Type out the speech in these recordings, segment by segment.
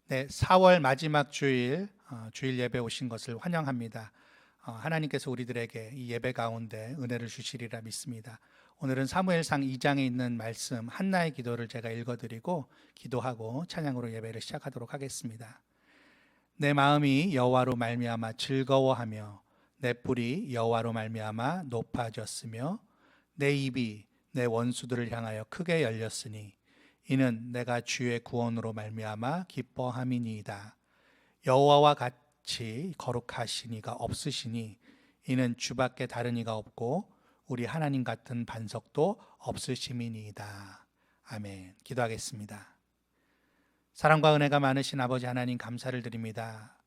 네, 4월 마지막 주일 주일 예배 오신 것을 환영합니다. 하나님께서 우리들에게 이 예배 가운데 은혜를 주시리라 믿습니다. 오늘은 사무엘상 2장에 있는 말씀 한나의 기도를 제가 읽어드리고 기도하고 찬양으로 예배를 시작하도록 하겠습니다. 내 마음이 여호와로 말미암아 즐거워하며 내 뿔이 여호와로 말미암아 높아졌으며 내 입이 내 원수들을 향하여 크게 열렸으니 이는 내가 주의 구원으로 말미암아 기뻐함이니이다. 여호와와 같이 거룩하신 이가 없으시니 이는 주밖에 다른 이가 없고 우리 하나님 같은 반석도 없으심이니이다. 아멘. 기도하겠습니다. 사랑과 은혜가 많으신 아버지 하나님 감사를 드립니다.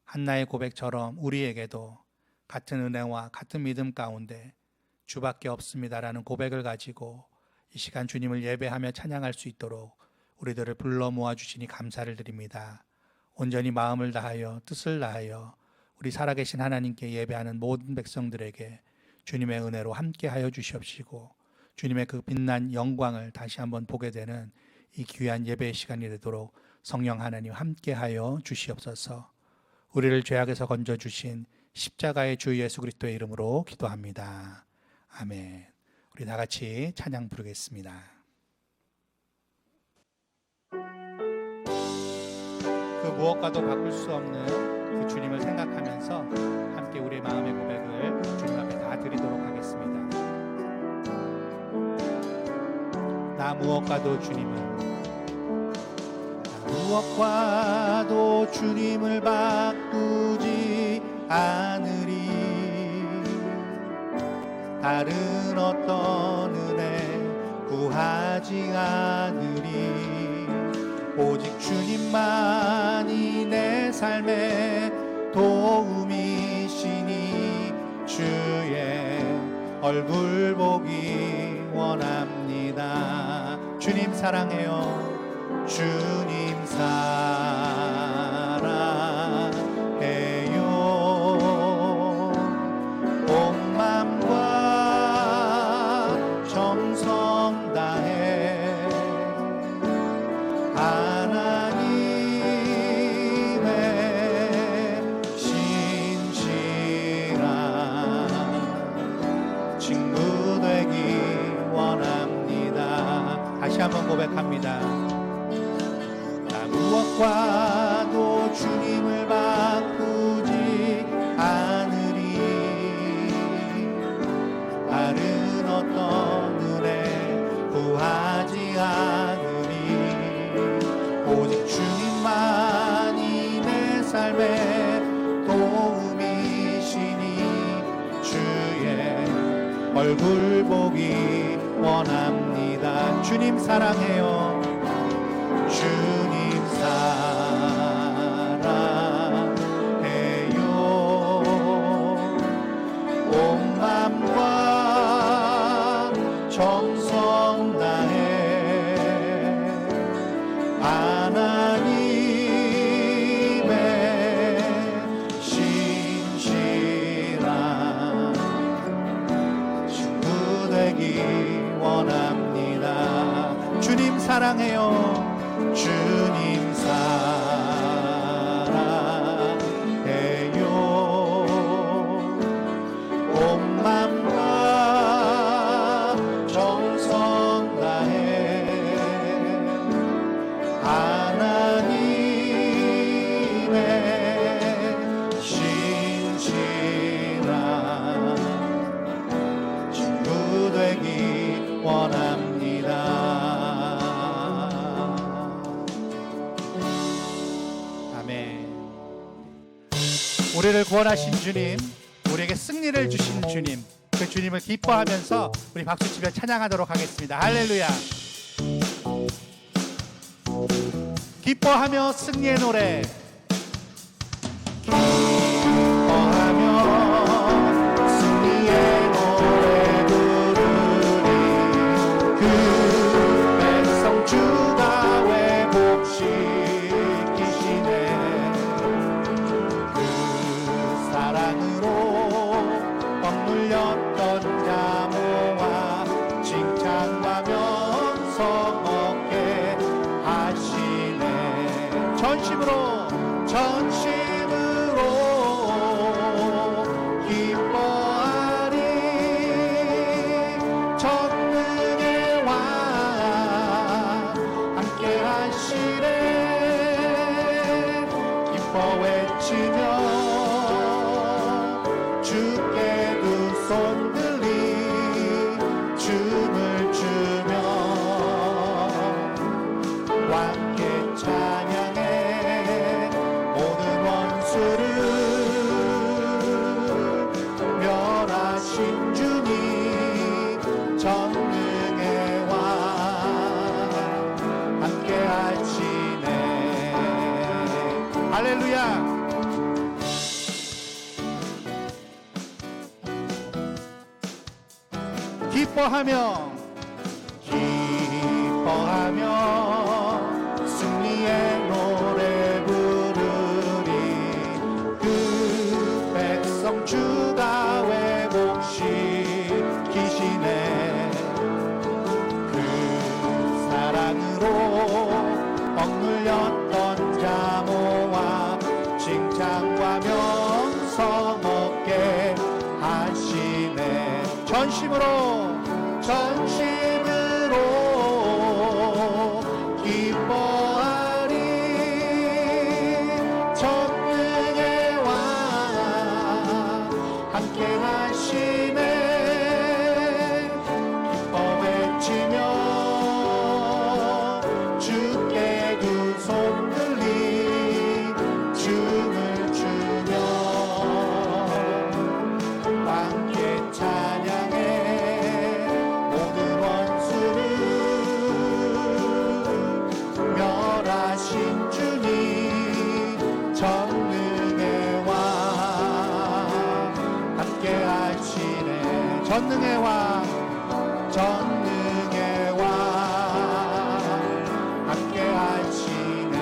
한나의 고백처럼 우리에게도 같은 은혜와 같은 믿음 가운데 주밖에 없습니다라는 고백을 가지고 이 시간 주님을 예배하며 찬양할 수 있도록 우리들을 불러 모아주시니 감사를 드립니다. 온전히 마음을 다하여 뜻을 다하여 우리 살아계신 하나님께 예배하는 모든 백성들에게 주님의 은혜로 함께하여 주시옵시고 주님의 그 빛난 영광을 다시 한번 보게 되는 이 귀한 예배의 시간이 되도록 성령 하나님 함께하여 주시옵소서. 우리를 죄악에서 건져주신 십자가의 주 예수 그리스도의 이름으로 기도합니다. 아멘. 우리 다 같이 찬양 부르겠습니다. 그 무엇과도 바꿀 수 없는 그 주님을 생각하면서 함께 우리의 마음의 고백을 주님 앞에 다 드리도록 하겠습니다. 나 무엇과도 주님을 바꾸지 않으리. 다른 어떤 은혜 구하지 않으리. 오직 주님만이 내 삶의 도움이시니 주의 얼굴 보기 원합니다. 주님 사랑해요. 주님 사랑해요. 온 맘과 정성 다해 하나님의 신실한 친구 되기 원합니다. 다시 한번 고백합니다. 나 무엇과도 주님을 바꾸지 않으리. 다른 어떤 은혜 구하지 않으리. 오직 주님만이 내 삶의 도움이시니 주의 얼굴 보기 원합니다. 주님 사랑해요. 주님 사랑해요. 온 맘과 정성 다해 하나님의 신실한 친구 되기 원합니다. 주님 사랑해요. 주님 사랑해요. 온 맘과 정성 다해 하나님의 신실한 친구 되기 원합니다. 우리를 구원하신 주님, 우리에게 승리를 주신 주님, 그 주님을 기뻐하면서 우리 박수치며 찬양하도록 하겠습니다. 할렐루야. 기뻐하며 승리의 노래, 기뻐하며 승리의 노래 부르리. 그 백성 주가 회복시키시네. 사랑으로 억눌렸던 자 모아 칭찬하면서 먹게 하시네. 전심 멸하신 주님 전능의 왕 함께 하시네. 할렐루야. 기뻐하며 승리의 노래 부르리. 그 백성 주가 회복시키시네. 그 사랑으로 억눌렸던 자 모아 칭찬과 명성 얻게 하시네. 전심으로 기뻐하리. 전능의 왕 함께 하시네. 기뻐 외치며 주께 두 손 들리 춤을 추며 함께 찬양해. 멸하신 주님 전능의 왕 함께 하시네. 전능의 왕 함께 하시네.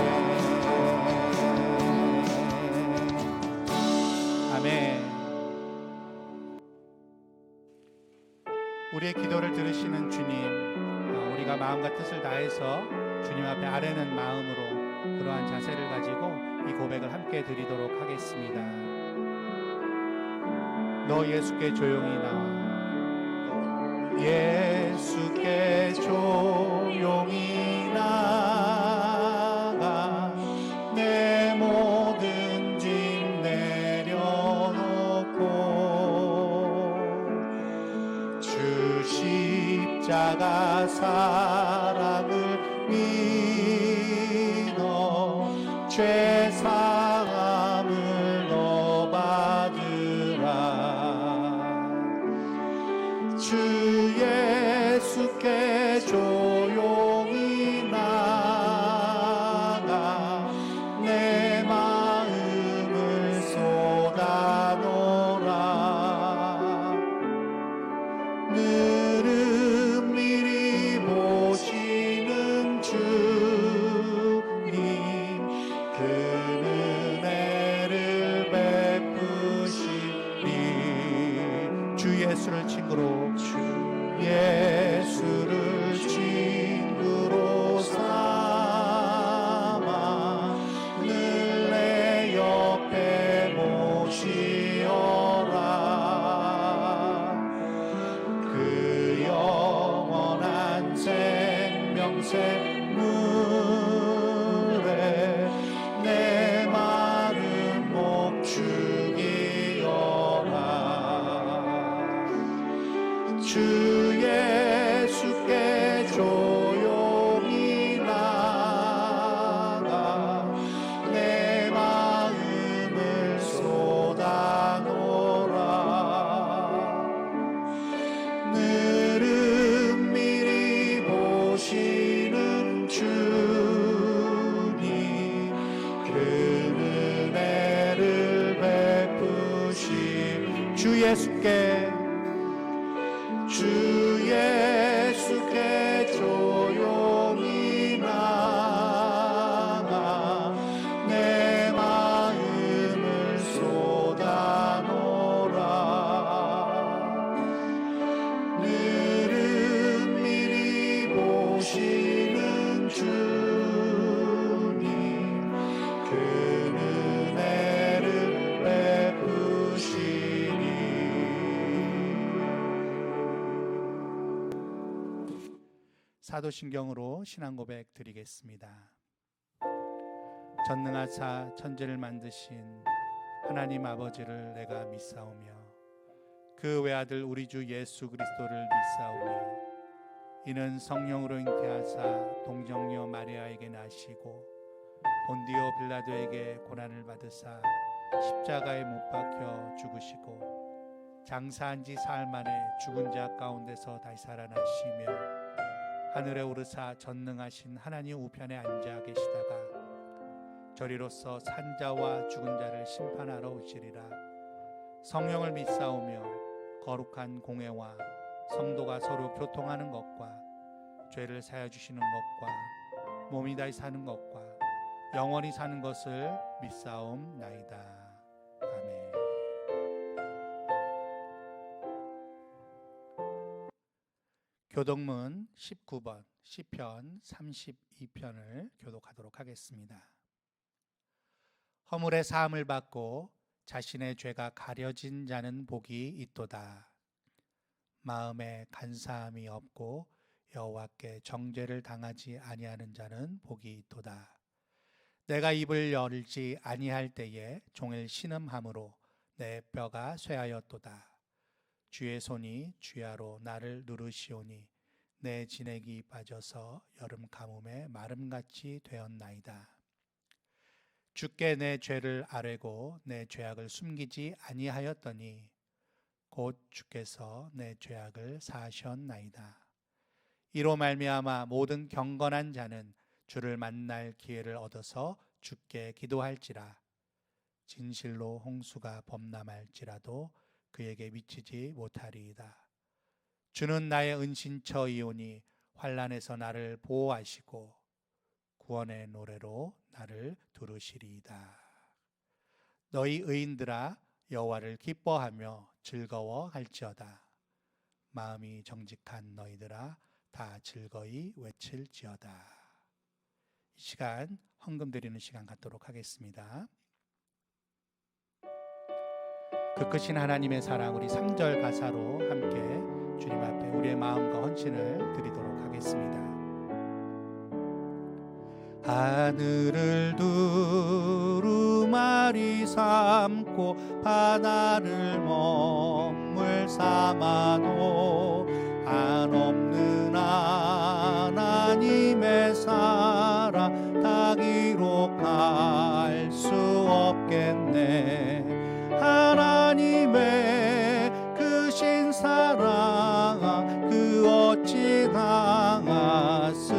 아멘. 우리의 기도를 들으시는 주님, 우리가 마음과 뜻을 다해서 주님 앞에 아뢰는 마음으로 그러한 자세를 가지고 이 고백을 함께 드리도록 하겠습니다. 너 예수께 조용히 나와. 예수께 조용히 나가. 내 모든 짐 내려놓고 주 십자가 사랑을 믿어 죄사함을 너 받으라. 주 예수께 조용히 나가. 내 마음을 쏟아놓으라. 늘은 미리 보시는 주님 그 은혜를 베푸시니. 주 예수를 친구로 삼아 늘 내 옆에 모시어라. 그 영원한 생명샘물에 내 마음 목축이어라. 주 예수께 조용히 나가. 내 마음을 쏟아놓으라. 늘은 미리 보시는 주님 그 은혜를 베푸시. 주 예수께 조용히 나가. 내 마음을 쏟아놓으라. 늘은 미리 보시는 주님 그 은혜를 베푸시니. 사도신경으로 신앙고백 드리겠습니다. 전능하사 천지를 만드신 하나님 아버지를 내가 믿사오며 그 외아들 우리 주 예수 그리스도를 믿사오니 이는 성령으로 잉태하사 동정녀 마리아에게 나시고 본디오 빌라도에게 고난을 받으사 십자가에 못 박혀 죽으시고 장사한 지 사흘 만에 죽은 자 가운데서 다시 살아나시며 하늘에 오르사 전능하신 하나님 우편에 앉아 계시다가 저리로서 산자와 죽은 자를 심판하러 오시리라. 성령을 믿사오며 거룩한 공회와 성도가 서로 교통하는 것과 죄를 사여 주시는 것과 몸이 다시 사는 것과 영원히 사는 것을 믿사옵나이다. 아멘. 교독문 19번 시편 32편을 교독하도록 하겠습니다. 허물의 사함을 받고 자신의 죄가 가려진 자는 복이 있도다. 마음에 간사함이 없고 여호와께 정죄를 당하지 아니하는 자는 복이 있도다. 내가 입을 열지 아니할 때에 종일 신음함으로 내 뼈가 쇠하였도다. 주의 손이 주야로 나를 누르시오니 내 진액이 빠져서 여름 가뭄에 마름같이 되었나이다. 주께 내 죄를 아뢰고 내 죄악을 숨기지 아니하였더니 곧 주께서 내 죄악을 사하셨나이다. 이로 말미암아 모든 경건한 자는 주를 만날 기회를 얻어서 주께 기도할지라. 진실로 홍수가 범람할지라도 그에게 미치지 못하리이다. 주는 나의 은신처이오니 환난에서 나를 보호하시고 구원의 노래로 나를 두르시리이다. 너희 의인들아 여호와를 기뻐하며 즐거워할지어다. 마음이 정직한 너희들아 다 즐거이 외칠지어다. 이 시간 헌금 드리는 시간 갖도록 하겠습니다. 그 크신 하나님의 사랑, 우리 3절 가사로 함께 주님 앞에 우리의 마음과 헌신을 드리도록 하겠습니다. 하늘을 두루마리 삼고 바다를 먹물 삼아도 한없는 하나님의 사랑 다 기록할 수 없겠네. 하나님의 크신 사랑 그 어찌 당했을까.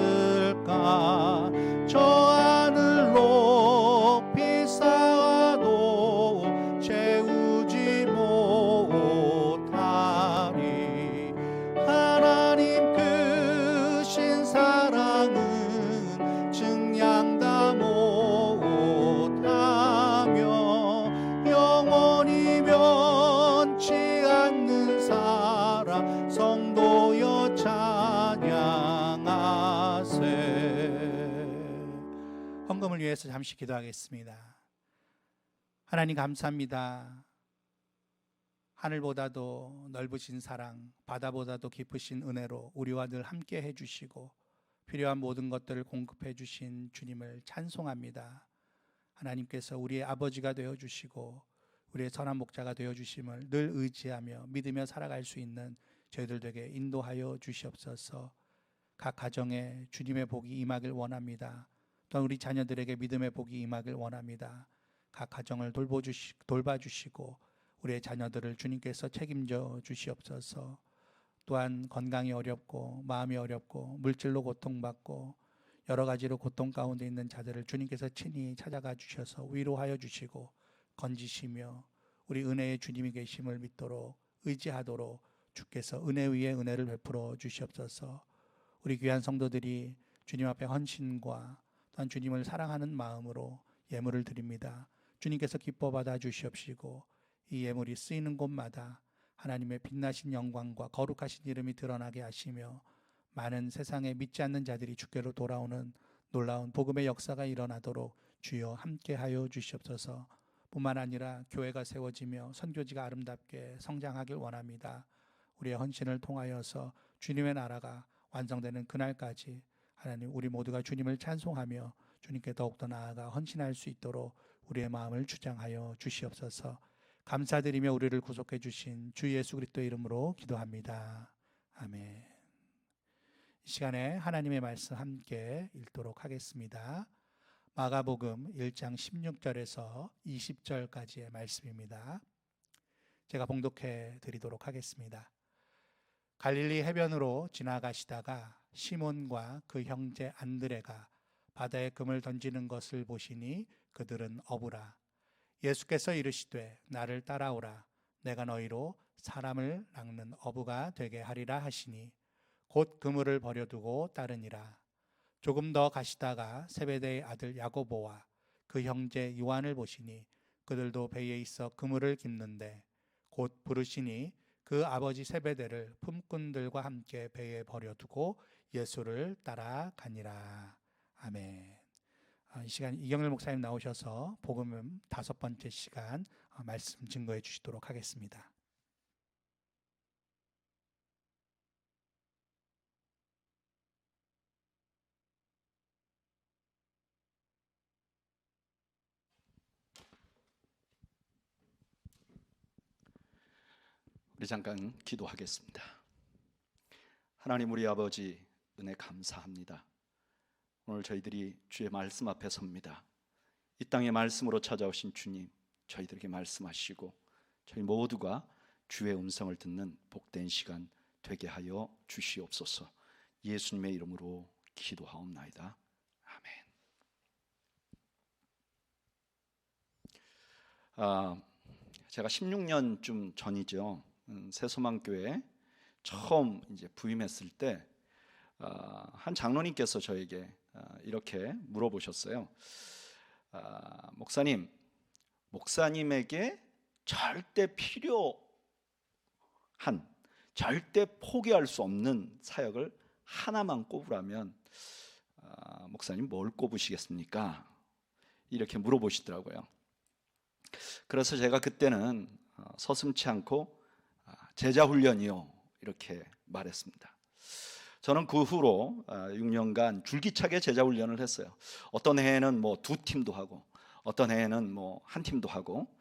저 하늘 높이 쌓아도 채우지 못하리. 하나님 크신 사랑은 증량 다 못하며 영원히 변치 않는 사랑 성도여 찬양하세. 헌금을 위해서 잠시 기도하겠습니다. 하나님 감사합니다. 하늘보다도 넓으신 사랑, 바다보다도 깊으신 은혜로 우리와 늘 함께 해주시고 필요한 모든 것들을 공급해 주신 주님을 찬송합니다. 하나님께서 우리의 아버지가 되어주시고 우리의 선한 목자가 되어주심을 늘 의지하며 믿으며 살아갈 수 있는 저희들에게 인도하여 주시옵소서. 각 가정에 주님의 복이 임하길 원합니다. 또한 우리 자녀들에게 믿음의 복이 임하길 원합니다. 각 가정을 돌봐주시고 우리의 자녀들을 주님께서 책임져 주시옵소서. 또한 건강이 어렵고 마음이 어렵고 물질로 고통받고 여러 가지로 고통 가운데 있는 자들을 주님께서 친히 찾아가 주셔서 위로하여 주시고 건지시며 우리 은혜의 주님이 계심을 믿도록 의지하도록 주께서 은혜 위에 은혜를 베풀어 주시옵소서. 우리 귀한 성도들이 주님 앞에 헌신과 또한 주님을 사랑하는 마음으로 예물을 드립니다. 주님께서 기뻐 받아 주시옵시고 이 예물이 쓰이는 곳마다 하나님의 빛나신 영광과 거룩하신 이름이 드러나게 하시며 많은 세상에 믿지 않는 자들이 주께로 돌아오는 놀라운 복음의 역사가 일어나도록 주여 함께하여 주시옵소서. 뿐만 아니라 교회가 세워지며 선교지가 아름답게 성장하길 원합니다. 우리의 헌신을 통하여서 주님의 나라가 완성되는 그날까지 하나님 우리 모두가 주님을 찬송하며 주님께 더욱더 나아가 헌신할 수 있도록 우리의 마음을 주장하여 주시옵소서. 감사드리며 우리를 구속해 주신 주 예수 그리스도의 이름으로 기도합니다. 아멘. 이 시간에 하나님의 말씀 함께 읽도록 하겠습니다. 마가복음 1장 16절에서 20절까지의 말씀입니다. 제가 봉독해 드리도록 하겠습니다. 갈릴리 해변으로 지나가시다가 시몬과 그 형제 안드레가 바다에 금을 던지는 것을 보시니 그들은 어부라. 예수께서 이르시되 나를 따라오라. 내가 너희로 사람을 낚는 어부가 되게 하리라 하시니 곧 그물을 버려두고 따르니라. 조금 더 가시다가 세베대의 아들 야고보와 그 형제 요한을 보시니 그들도 배에 있어 그물을 깁는데 곧 부르시니 그 아버지 세베대를 품꾼들과 함께 배에 버려두고 예수를 따라가니라. 아멘. 이 시간 이경일 목사님 나오셔서 복음 5번째 시간 말씀 증거해 주시도록 하겠습니다. 우리 잠깐 기도하겠습니다. 하나님 우리 아버지 은혜 감사합니다. 오늘 저희들이 주의 말씀 앞에 섭니다. 이 땅의 말씀으로 찾아오신 주님, 저희들에게 말씀하시고 저희 모두가 주의 음성을 듣는 복된 시간 되게 하여 주시옵소서. 예수님의 이름으로 기도하옵나이다. 아멘. 제가 16년쯤 전이죠. 새소망교회 처음 이제 부임했을 때 한 장로님께서 저에게 이렇게 물어보셨어요. 목사님에게 절대 필요한, 절대 포기할 수 없는 사역을 하나만 꼽으라면 목사님 뭘 꼽으시겠습니까? 이렇게 물어보시더라고요. 그래서 제가 그때는 서슴지 않고 제자훈련이요 이렇게 말했습니다. 저는 그 후로 6년간 줄기차게 제자훈련을 했어요. 어떤 해에는 뭐 2팀도 하고 어떤 해에는 뭐 1팀도 하고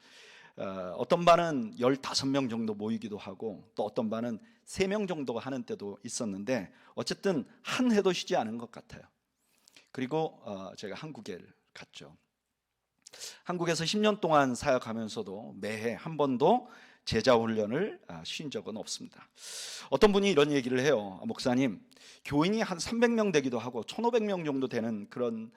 어떤 반은 15명 정도 모이기도 하고 또 어떤 반은 3명 정도가 하는 때도 있었는데 어쨌든 한 해도 쉬지 않은 것 같아요. 그리고 제가 한국에 갔죠. 한국에서 10년 동안 사역하면서도 매해 한 번도 제자훈련을 쉰 적은 없습니다. 어떤 분이 이런 얘기를 해요. 목사님, 교인이 한 300명 되기도 하고 1500명 정도 되는 그런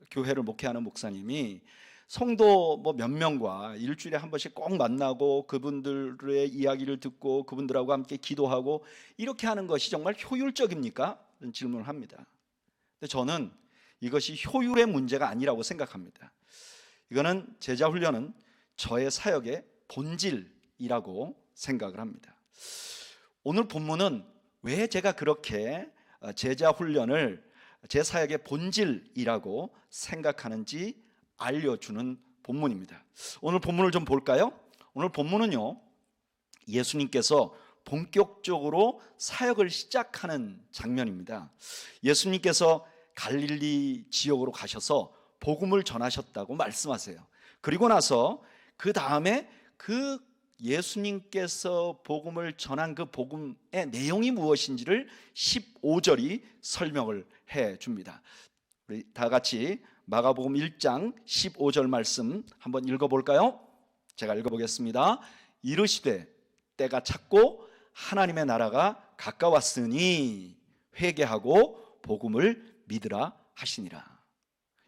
교회를 목회하는 목사님이 성도 뭐 몇 명과 일주일에 한 번씩 꼭 만나고 그분들의 이야기를 듣고 그분들하고 함께 기도하고 이렇게 하는 것이 정말 효율적입니까? 이런 질문을 합니다. 근데 저는 이것이 효율의 문제가 아니라고 생각합니다. 이거는 제자훈련은 저의 사역의 본질이라고 생각을 합니다. 오늘 본문은 왜 제가 그렇게 제자훈련을 제 사역의 본질이라고 생각하는지 알려주는 본문입니다. 오늘 본문을 좀 볼까요? 오늘 본문은요, 예수님께서 본격적으로 사역을 시작하는 장면입니다. 예수님께서 갈릴리 지역으로 가셔서 복음을 전하셨다고 말씀하세요. 그리고 나서 그 다음에 그 예수님께서 복음을 전한 그 복음의 내용이 무엇인지를 15절이 설명을 해 줍니다. 우리 다 같이 마가복음 1장 15절 말씀 한번 읽어볼까요? 제가 읽어보겠습니다. 이르시되 때가 찼고 하나님의 나라가 가까웠으니 회개하고 복음을 믿으라 하시니라.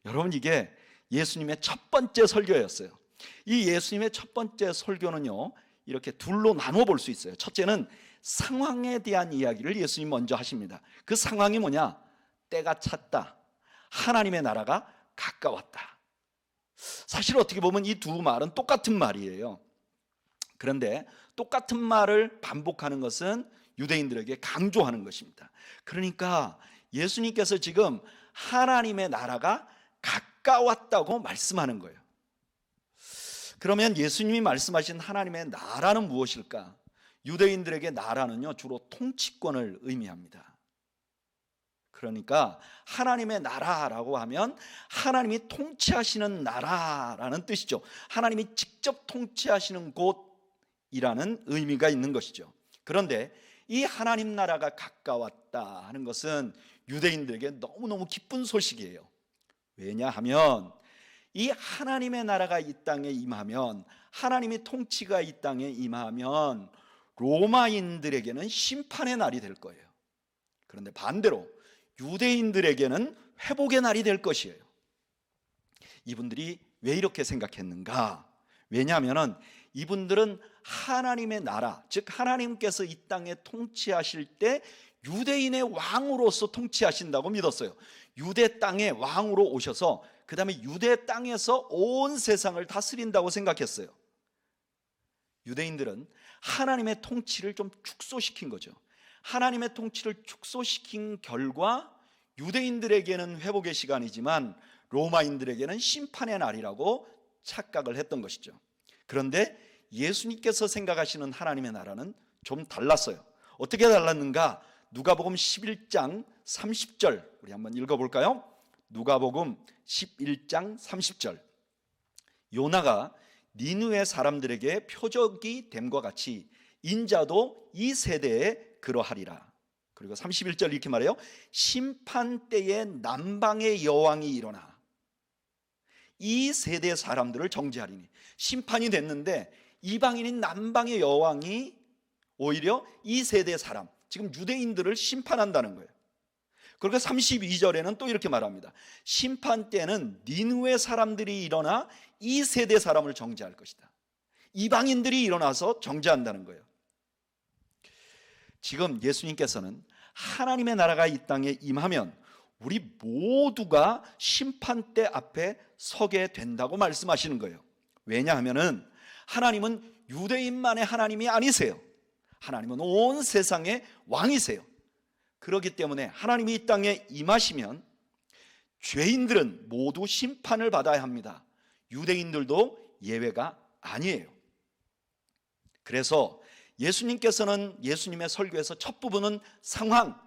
여러분, 이게 예수님의 첫 번째 설교였어요. 이 예수님의 첫 번째 설교는요, 이렇게 둘로 나눠 볼 수 있어요. 첫째는 상황에 대한 이야기를 예수님 먼저 하십니다. 그 상황이 뭐냐? 때가 찼다. 하나님의 나라가 가까웠다. 사실 어떻게 보면 이 두 말은 똑같은 말이에요. 그런데 똑같은 말을 반복하는 것은 유대인들에게 강조하는 것입니다. 그러니까 예수님께서 지금 하나님의 나라가 가까웠다고 말씀하는 거예요. 그러면 예수님이 말씀하신 하나님의 나라는 무엇일까? 유대인들에게 나라는요, 주로 통치권을 의미합니다. 그러니까 하나님의 나라라고 하면 하나님이 통치하시는 나라라는 뜻이죠. 하나님이 직접 통치하시는 곳이라는 의미가 있는 것이죠. 그런데 이 하나님 나라가 가까웠다 하는 것은 유대인들에게 너무너무 기쁜 소식이에요. 왜냐하면 이 하나님의 나라가 이 땅에 임하면, 하나님의 통치가 이 땅에 임하면 로마인들에게는 심판의 날이 될 거예요. 그런데 반대로 유대인들에게는 회복의 날이 될 것이에요. 이분들이 왜 이렇게 생각했는가? 왜냐하면 이분들은 하나님의 나라, 즉 하나님께서 이 땅에 통치하실 때 유대인의 왕으로서 통치하신다고 믿었어요. 유대 땅의 왕으로 오셔서 그 다음에 유대 땅에서 온 세상을 다스린다고 생각했어요. 유대인들은 하나님의 통치를 좀 축소시킨 거죠. 하나님의 통치를 축소시킨 결과 유대인들에게는 회복의 시간이지만 로마인들에게는 심판의 날이라고 착각을 했던 것이죠. 그런데 예수님께서 생각하시는 하나님의 나라는 좀 달랐어요. 어떻게 달랐는가? 누가복음 11장 30절 우리 한번 읽어볼까요? 누가복음 11장 30절. 요나가 니느웨 사람들에게 표적이 됨과 같이 인자도 이 세대에 그러하리라. 그리고 31절 이렇게 말해요. 심판 때에 남방의 여왕이 일어나 이 세대 사람들을 정죄하리니. 심판이 됐는데 이방인인 남방의 여왕이 오히려 이 세대 사람, 지금 유대인들을 심판한다는 거예요. 그리고 32절에는 또 이렇게 말합니다. 심판 때는 니느웨 사람들이 일어나 이 세대 사람을 정죄할 것이다. 이방인들이 일어나서 정죄한다는 거예요. 지금 예수님께서는 하나님의 나라가 이 땅에 임하면 우리 모두가 심판대 앞에 서게 된다고 말씀하시는 거예요. 왜냐하면 하나님은 유대인만의 하나님이 아니세요. 하나님은 온 세상의 왕이세요. 그렇기 때문에 하나님이 이 땅에 임하시면 죄인들은 모두 심판을 받아야 합니다. 유대인들도 예외가 아니에요. 그래서 예수님께서는 예수님의 설교에서 첫 부분은 상황,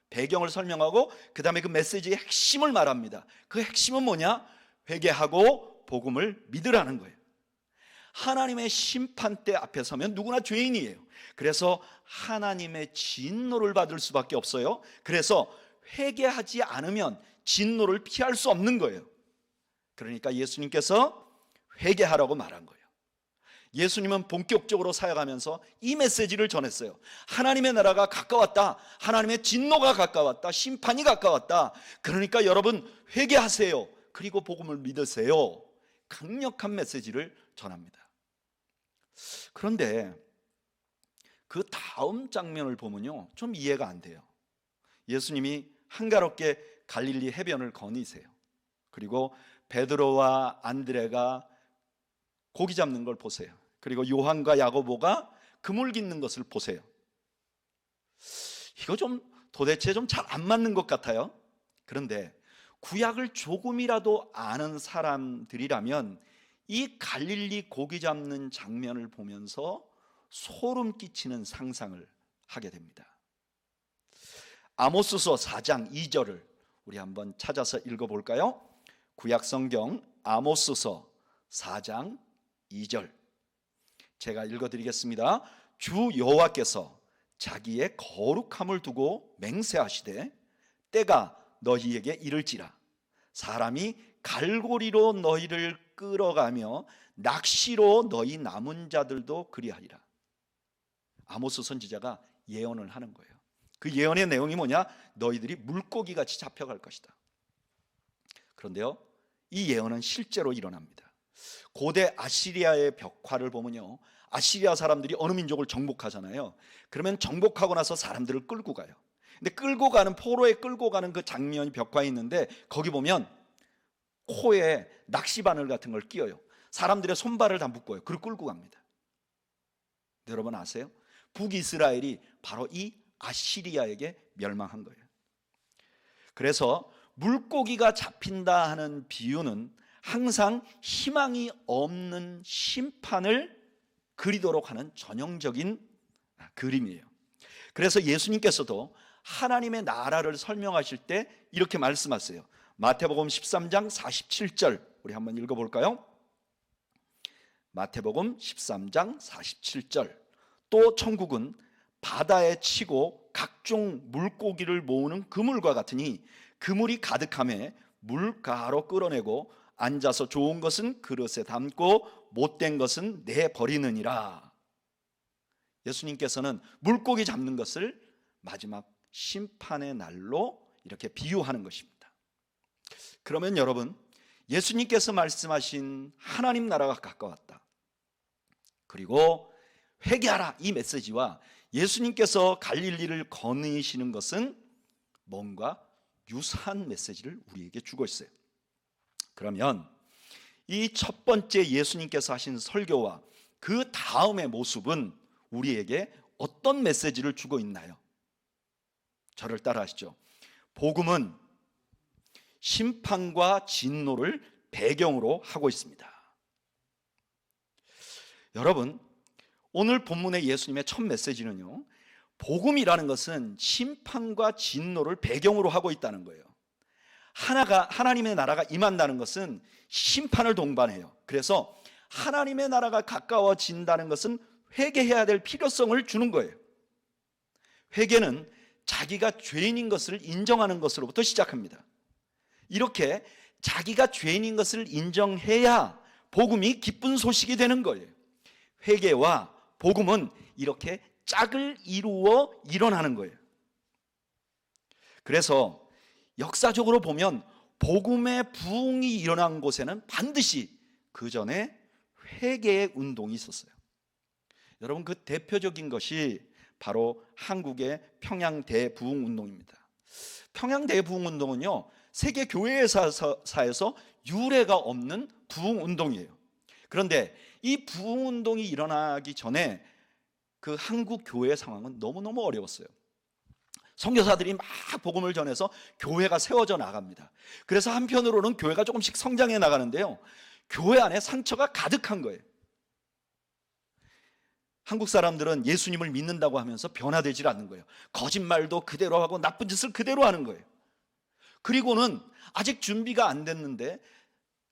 배경을 설명하고 그 다음에 그 메시지의 핵심을 말합니다. 그 핵심은 뭐냐? 회개하고 복음을 믿으라는 거예요. 하나님의 심판대 앞에 서면 누구나 죄인이에요. 그래서 하나님의 진노를 받을 수밖에 없어요. 그래서 회개하지 않으면 진노를 피할 수 없는 거예요. 그러니까 예수님께서 회개하라고 말한 거예요. 예수님은 본격적으로 사역하면서 이 메시지를 전했어요. 하나님의 나라가 가까웠다. 하나님의 진노가 가까웠다. 심판이 가까웠다. 그러니까 여러분 회개하세요. 그리고 복음을 믿으세요. 강력한 메시지를 전합니다. 그런데 그 다음 장면을 보면요, 좀 이해가 안 돼요. 예수님이 한가롭게 갈릴리 해변을 거니세요. 그리고 베드로와 안드레가 고기 잡는 걸 보세요. 그리고 요한과 야고보가 그물 깃는 것을 보세요. 이거 좀 도대체 좀 잘 안 맞는 것 같아요. 그런데 구약을 조금이라도 아는 사람들이라면 이 갈릴리 고기 잡는 장면을 보면서 소름 끼치는 상상을 하게 됩니다. 아모스서 4장 2절을 우리 한번 찾아서 읽어볼까요? 구약 성경 아모스서 4장 2절 제가 읽어드리겠습니다. 주 여호와께서 자기의 거룩함을 두고 맹세하시되 때가 너희에게 이를지라 사람이 갈고리로 너희를 끌어가며 낚시로 너희 남은 자들도 그리하리라. 아모스 선지자가 예언을 하는 거예요. 그 예언의 내용이 뭐냐? 너희들이 물고기 같이 잡혀갈 것이다. 그런데요, 이 예언은 실제로 일어납니다. 고대 아시리아의 벽화를 보면요, 아시리아 사람들이 어느 민족을 정복하잖아요. 그러면 정복하고 나서 사람들을 끌고 가요. 근데 끌고 가는, 포로에 끌고 가는 그 장면이 벽화에 있는데 거기 보면 코에 낚시바늘 같은 걸 끼워요. 사람들의 손발을 다 묶어요. 그리고 끌고 갑니다. 여러분 아세요? 북이스라엘이 바로 이 아시리아에게 멸망한 거예요. 그래서 물고기가 잡힌다 하는 비유는 항상 희망이 없는 심판을 그리도록 하는 전형적인 그림이에요. 그래서 예수님께서도 하나님의 나라를 설명하실 때 이렇게 말씀하세요. 마태복음 13장 47절 우리 한번 읽어볼까요? 마태복음 13장 47절 또 천국은 바다에 치고 각종 물고기를 모으는 그물과 같으니 그물이 가득함에 물가로 끌어내고 앉아서 좋은 것은 그릇에 담고 못된 것은 내버리느니라. 예수님께서는 물고기 잡는 것을 마지막 심판의 날로 이렇게 비유하는 것입니다. 그러면 여러분, 예수님께서 말씀하신 하나님 나라가 가까웠다, 그리고 회개하라, 이 메시지와 예수님께서 갈릴리를 거니시는 것은 뭔가 유사한 메시지를 우리에게 주고 있어요. 그러면 이 첫 번째 예수님께서 하신 설교와 그 다음의 모습은 우리에게 어떤 메시지를 주고 있나요? 저를 따라하시죠. 복음은 심판과 진노를 배경으로 하고 있습니다. 여러분, 오늘 본문의 예수님의 첫 메시지는요, 복음이라는 것은 심판과 진노를 배경으로 하고 있다는 거예요. 하나님의 나라가 임한다는 것은 심판을 동반해요. 그래서 하나님의 나라가 가까워진다는 것은 회개해야 될 필요성을 주는 거예요. 회개는 자기가 죄인인 것을 인정하는 것으로부터 시작합니다. 이렇게 자기가 죄인인 것을 인정해야 복음이 기쁜 소식이 되는 거예요. 회개와 복음은 이렇게 짝을 이루어 일어나는 거예요. 그래서 역사적으로 보면 복음의 부흥이 일어난 곳에는 반드시 그 전에 회개의 운동이 있었어요. 여러분, 그 대표적인 것이 바로 한국의 평양 대부흥 운동입니다. 평양 대부흥 운동은요, 세계 교회사에서 유례가 없는 부흥 운동이에요. 그런데 이 부흥 운동이 일어나기 전에 그 한국 교회 상황은 너무너무 어려웠어요. 선교사들이 막 복음을 전해서 교회가 세워져 나갑니다. 그래서 한편으로는 교회가 조금씩 성장해 나가는데요, 교회 안에 상처가 가득한 거예요. 한국 사람들은 예수님을 믿는다고 하면서 변화되질 않는 거예요. 거짓말도 그대로 하고 나쁜 짓을 그대로 하는 거예요. 그리고는 아직 준비가 안 됐는데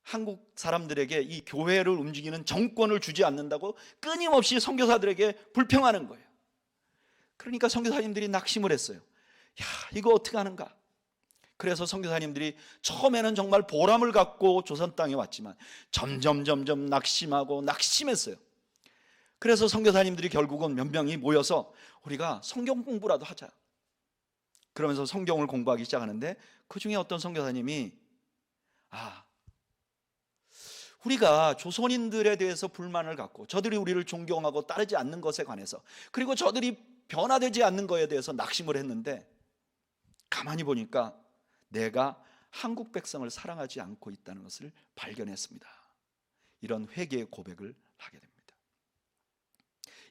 한국 사람들에게 이 교회를 움직이는 정권을 주지 않는다고 끊임없이 선교사들에게 불평하는 거예요. 그러니까 선교사님들이 낙심을 했어요. 야, 이거 어떻게 하는가? 그래서 선교사님들이 처음에는 정말 보람을 갖고 조선 땅에 왔지만 점점 낙심했어요. 그래서 선교사님들이 결국은 몇 명이 모여서 우리가 성경 공부라도 하자, 그러면서 성경을 공부하기 시작하는데, 그 중에 어떤 선교사님이 우리가 조선인들에 대해서 불만을 갖고 저들이 우리를 존경하고 따르지 않는 것에 관해서, 그리고 저들이 변화되지 않는 것에 대해서 낙심을 했는데, 가만히 보니까 내가 한국 백성을 사랑하지 않고 있다는 것을 발견했습니다. 이런 회개의 고백을 하게 됩니다.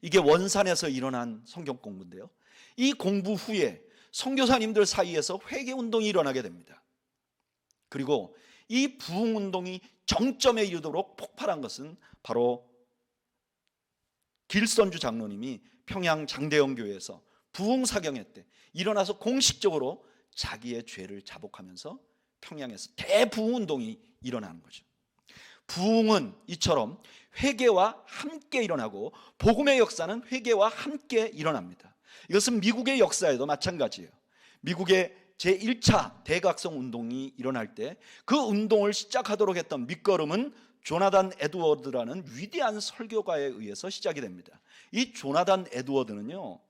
이게 원산에서 일어난 성경 공부인데요, 이 공부 후에 선교사님들 사이에서 회개 운동이 일어나게 됩니다. 그리고 이 부흥 운동이 정점에 이르도록 폭발한 것은 바로 길선주 장로님이 평양 장대영 교회에서 부흥 사경회 때 일어나서 공식적으로 자기의 죄를 자복하면서 평양에서 대부흥 운동이 일어나는 거죠. 부흥은 이처럼 회개와 함께 일어나고 복음의 역사는 회개와 함께 일어납니다. 이것은 미국의 역사에도 마찬가지예요. 미국의 제1차 대각성 운동이 일어날 때 그 운동을 시작하도록 했던 밑거름은 조나단 에드워드라는 위대한 설교가에 의해서 시작이 됩니다. 이 조나단 에드워드는요,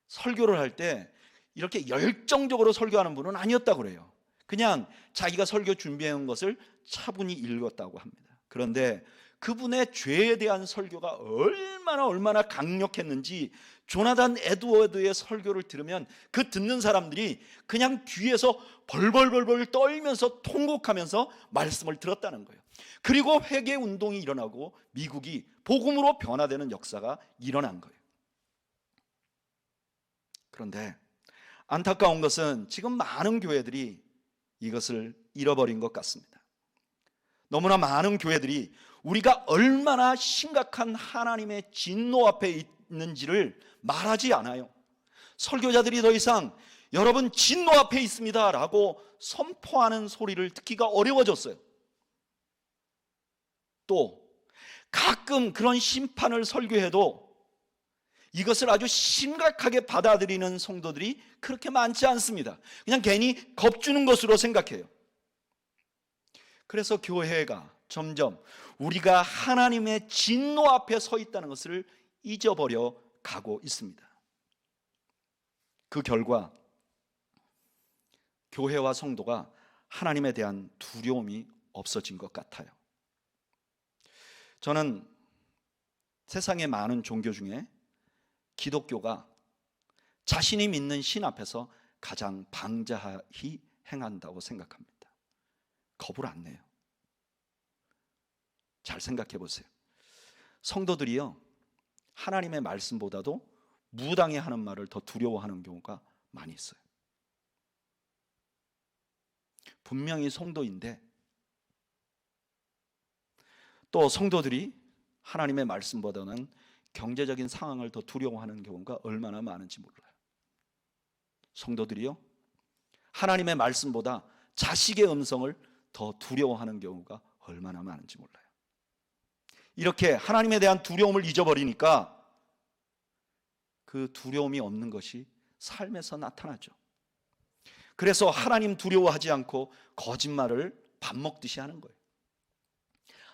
설교를 할 때 이렇게 열정적으로 설교하는 분은 아니었다고 그래요. 그냥 자기가 설교 준비해온 것을 차분히 읽었다고 합니다. 그런데 그분의 죄에 대한 설교가 얼마나 강력했는지 조나단 에드워드의 설교를 들으면 그 듣는 사람들이 그냥 뒤에서 벌벌 떨면서 통곡하면서 말씀을 들었다는 거예요. 그리고 회개 운동이 일어나고 미국이 복음으로 변화되는 역사가 일어난 거예요. 그런데 안타까운 것은 지금 많은 교회들이 이것을 잃어버린 것 같습니다. 너무나 많은 교회들이 우리가 얼마나 심각한 하나님의 진노 앞에 있는지를 말하지 않아요. 설교자들이 더 이상 여러분 진노 앞에 있습니다 라고 선포하는 소리를 듣기가 어려워졌어요. 또 가끔 그런 심판을 설교해도 이것을 아주 심각하게 받아들이는 성도들이 그렇게 많지 않습니다. 그냥 괜히 겁주는 것으로 생각해요. 그래서 교회가 점점 우리가 하나님의 진노 앞에 서 있다는 것을 잊어버려 가고 있습니다. 그 결과 교회와 성도가 하나님에 대한 두려움이 없어진 것 같아요. 저는 세상의 많은 종교 중에 기독교가 자신이 믿는 신 앞에서 가장 방자히 행한다고 생각합니다. 겁을 안 내요. 잘 생각해 보세요. 성도들이요, 하나님의 말씀보다도 무당이 하는 말을 더 두려워하는 경우가 많이 있어요. 분명히 성도인데 또 성도들이 하나님의 말씀보다는 경제적인 상황을 더 두려워하는 경우가 얼마나 많은지 몰라요. 성도들이요, 하나님의 말씀보다 자식의 음성을 더 두려워하는 경우가 얼마나 많은지 몰라요. 이렇게 하나님에 대한 두려움을 잊어버리니까 그 두려움이 없는 것이 삶에서 나타나죠. 그래서 하나님 두려워하지 않고 거짓말을 밥 먹듯이 하는 거예요.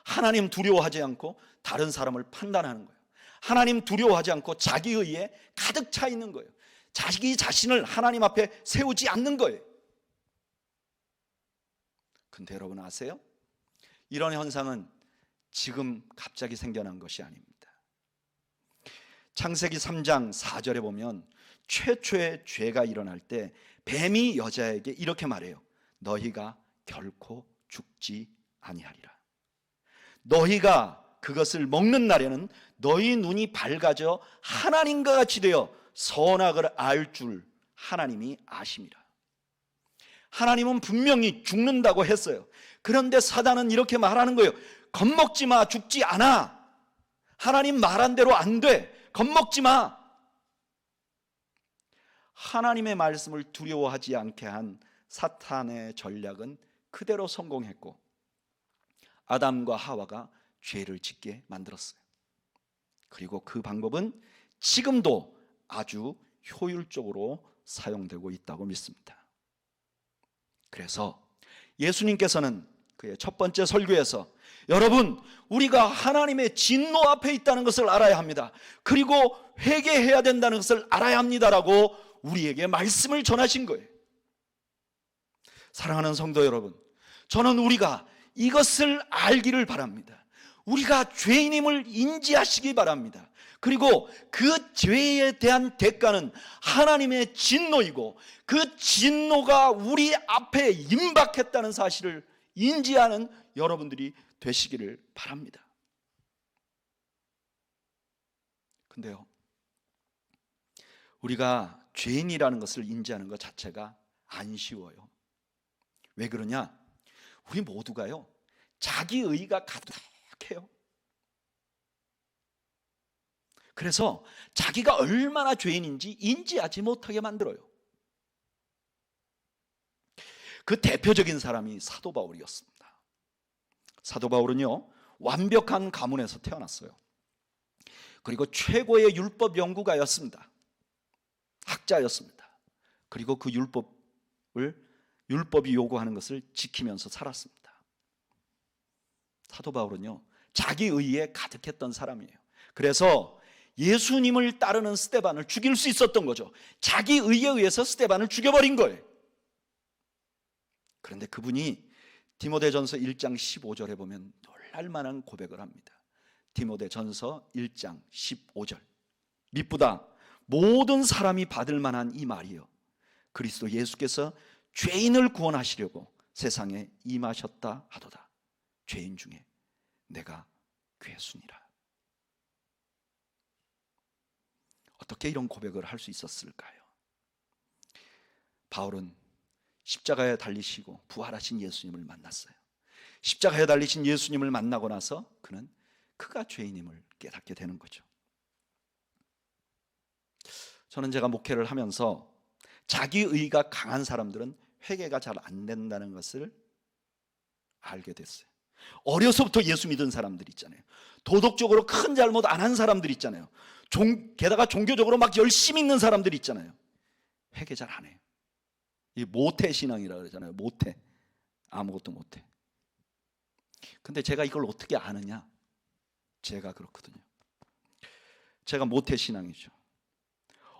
하나님 두려워하지 않고 다른 사람을 판단하는 거예요. 하나님 두려워하지 않고 자기의에 가득 차 있는 거예요. 자기 자신을 하나님 앞에 세우지 않는 거예요. 근데 여러분 아세요? 이런 현상은 지금 갑자기 생겨난 것이 아닙니다. 창세기 3장 4절에 보면 최초의 죄가 일어날 때 뱀이 여자에게 이렇게 말해요. 너희가 결코 죽지 아니하리라. 너희가 그것을 먹는 날에는 너희 눈이 밝아져 하나님과 같이 되어 선악을 알 줄 하나님이 아심이라. 하나님은 분명히 죽는다고 했어요. 그런데 사단은 이렇게 말하는 거예요. 겁먹지 마, 죽지 않아. 하나님 말한 대로 안 돼. 겁먹지 마. 하나님의 말씀을 두려워하지 않게 한 사탄의 전략은 그대로 성공했고 아담과 하와가 죄를 짓게 만들었어요. 그리고 그 방법은 지금도 아주 효율적으로 사용되고 있다고 믿습니다. 그래서 예수님께서는 그의 첫 번째 설교에서 여러분, 우리가 하나님의 진노 앞에 있다는 것을 알아야 합니다. 그리고 회개해야 된다는 것을 알아야 합니다라고 우리에게 말씀을 전하신 거예요. 사랑하는 성도 여러분, 저는 우리가 이것을 알기를 바랍니다. 우리가 죄인임을 인지하시기 바랍니다. 그리고 그 죄에 대한 대가는 하나님의 진노이고 그 진노가 우리 앞에 임박했다는 사실을 인지하는 여러분들이 되시기를 바랍니다. 근데요, 우리가 죄인이라는 것을 인지하는 것 자체가 안 쉬워요. 왜 그러냐? 우리 모두가요, 자기 의가 가득해요. 그래서 자기가 얼마나 죄인인지 인지하지 못하게 만들어요. 그 대표적인 사람이 사도 바울이었습니다. 사도 바울은요, 완벽한 가문에서 태어났어요. 그리고 최고의 율법 연구가였습니다. 학자였습니다. 그리고 그 율법이 요구하는 것을 지키면서 살았습니다. 사도 바울은요, 자기 의에 가득했던 사람이에요. 그래서 예수님을 따르는 스데반을 죽일 수 있었던 거죠. 자기 의에 의해서 스데반을 죽여버린 거예요. 그런데 그분이 디모데전서 1장 15절에 보면 놀랄만한 고백을 합니다. 디모데전서 1장 15절. 미쁘다 모든 사람이 받을 만한 이 말이요, 그리스도 예수께서 죄인을 구원하시려고 세상에 임하셨다 하도다. 죄인 중에 내가 괴순이라. 어떻게 이런 고백을 할 수 있었을까요? 바울은 십자가에 달리시고 부활하신 예수님을 만났어요. 십자가에 달리신 예수님을 만나고 나서 그는 그가 죄인임을 깨닫게 되는 거죠. 저는 제가 목회를 하면서 자기 의가 강한 사람들은 회개가 잘 안 된다는 것을 알게 됐어요. 어려서부터 예수 믿은 사람들 있잖아요. 도덕적으로 큰 잘못 안 한 사람들 있잖아요. 게다가 종교적으로 막 열심히 있는 사람들 있잖아요. 회개 잘 안 해요. 이 모태 신앙이라고 그러잖아요. 모태. 아무것도 못해. 근데 제가 이걸 어떻게 아느냐? 제가 그렇거든요. 제가 모태신앙이죠.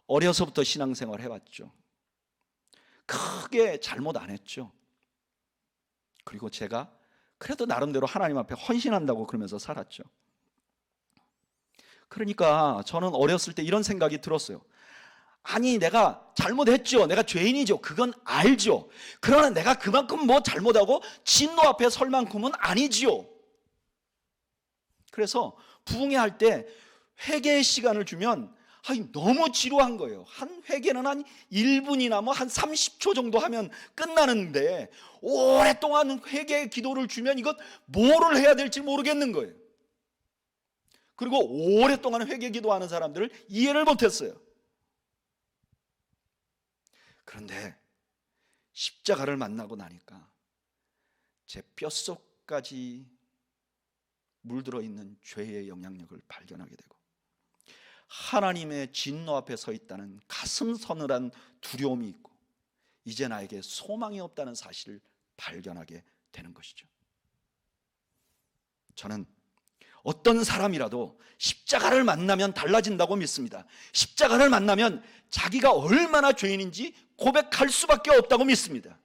어려서부터 신앙생활 해왔죠. 크게 잘못 안 했죠. 그리고 제가 그래도 나름대로 하나님 앞에 헌신한다고 그러면서 살았죠. 그러니까 저는 어렸을 때 이런 생각이 들었어요. 아니, 내가 잘못했죠. 내가 죄인이죠. 그건 알죠. 그러나 내가 그만큼 뭐 잘못하고 진노 앞에 설 만큼은 아니지요. 그래서 부흥회 때 회개의 시간을 주면 너무 지루한 거예요. 한 회개는 한 1분이나 뭐 한 30초 정도 하면 끝나는데 오랫동안 회개의 기도를 주면 이것 뭐를 해야 될지 모르겠는 거예요. 그리고 오랫동안 회개 기도하는 사람들을 이해를 못했어요. 그런데 십자가를 만나고 나니까 제 뼛속까지 물들어 있는 죄의 영향력을 발견하게 되고 하나님의 진노 앞에 서 있다는 가슴 서늘한 두려움이 있고 이제 나에게 소망이 없다는 사실을 발견하게 되는 것이죠. 저는 어떤 사람이라도 십자가를 만나면 달라진다고 믿습니다. 십자가를 만나면 자기가 얼마나 죄인인지 고백할 수밖에 없다고 믿습니다.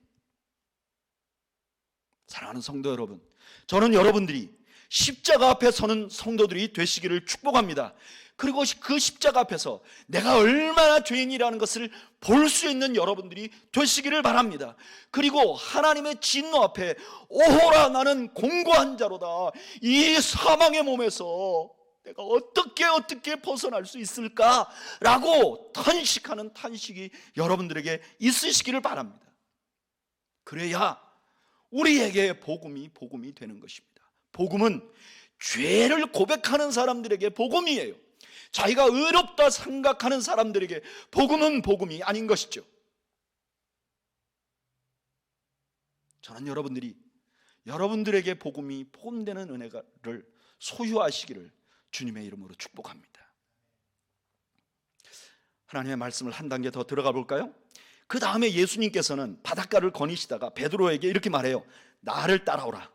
사랑하는 성도 여러분, 저는 여러분들이 십자가 앞에 서는 성도들이 되시기를 축복합니다. 그리고 그 십자가 앞에서 내가 얼마나 죄인이라는 것을 볼 수 있는 여러분들이 되시기를 바랍니다. 그리고 하나님의 진노 앞에 오호라 나는 공고한 자로다, 이 사망의 몸에서 내가 어떻게 벗어날 수 있을까라고 탄식하는 탄식이 여러분들에게 있으시기를 바랍니다. 그래야 우리에게 복음이 되는 것입니다. 복음은 죄를 고백하는 사람들에게 복음이에요. 자기가 의롭다 생각하는 사람들에게 복음은 복음이 아닌 것이죠. 저는 여러분들에게 복음이 포함되는 은혜를 소유하시기를 주님의 이름으로 축복합니다. 하나님의 말씀을 한 단계 더 들어가 볼까요? 그 다음에 예수님께서는 바닷가를 거니시다가 베드로에게 이렇게 말해요. 나를 따라오라.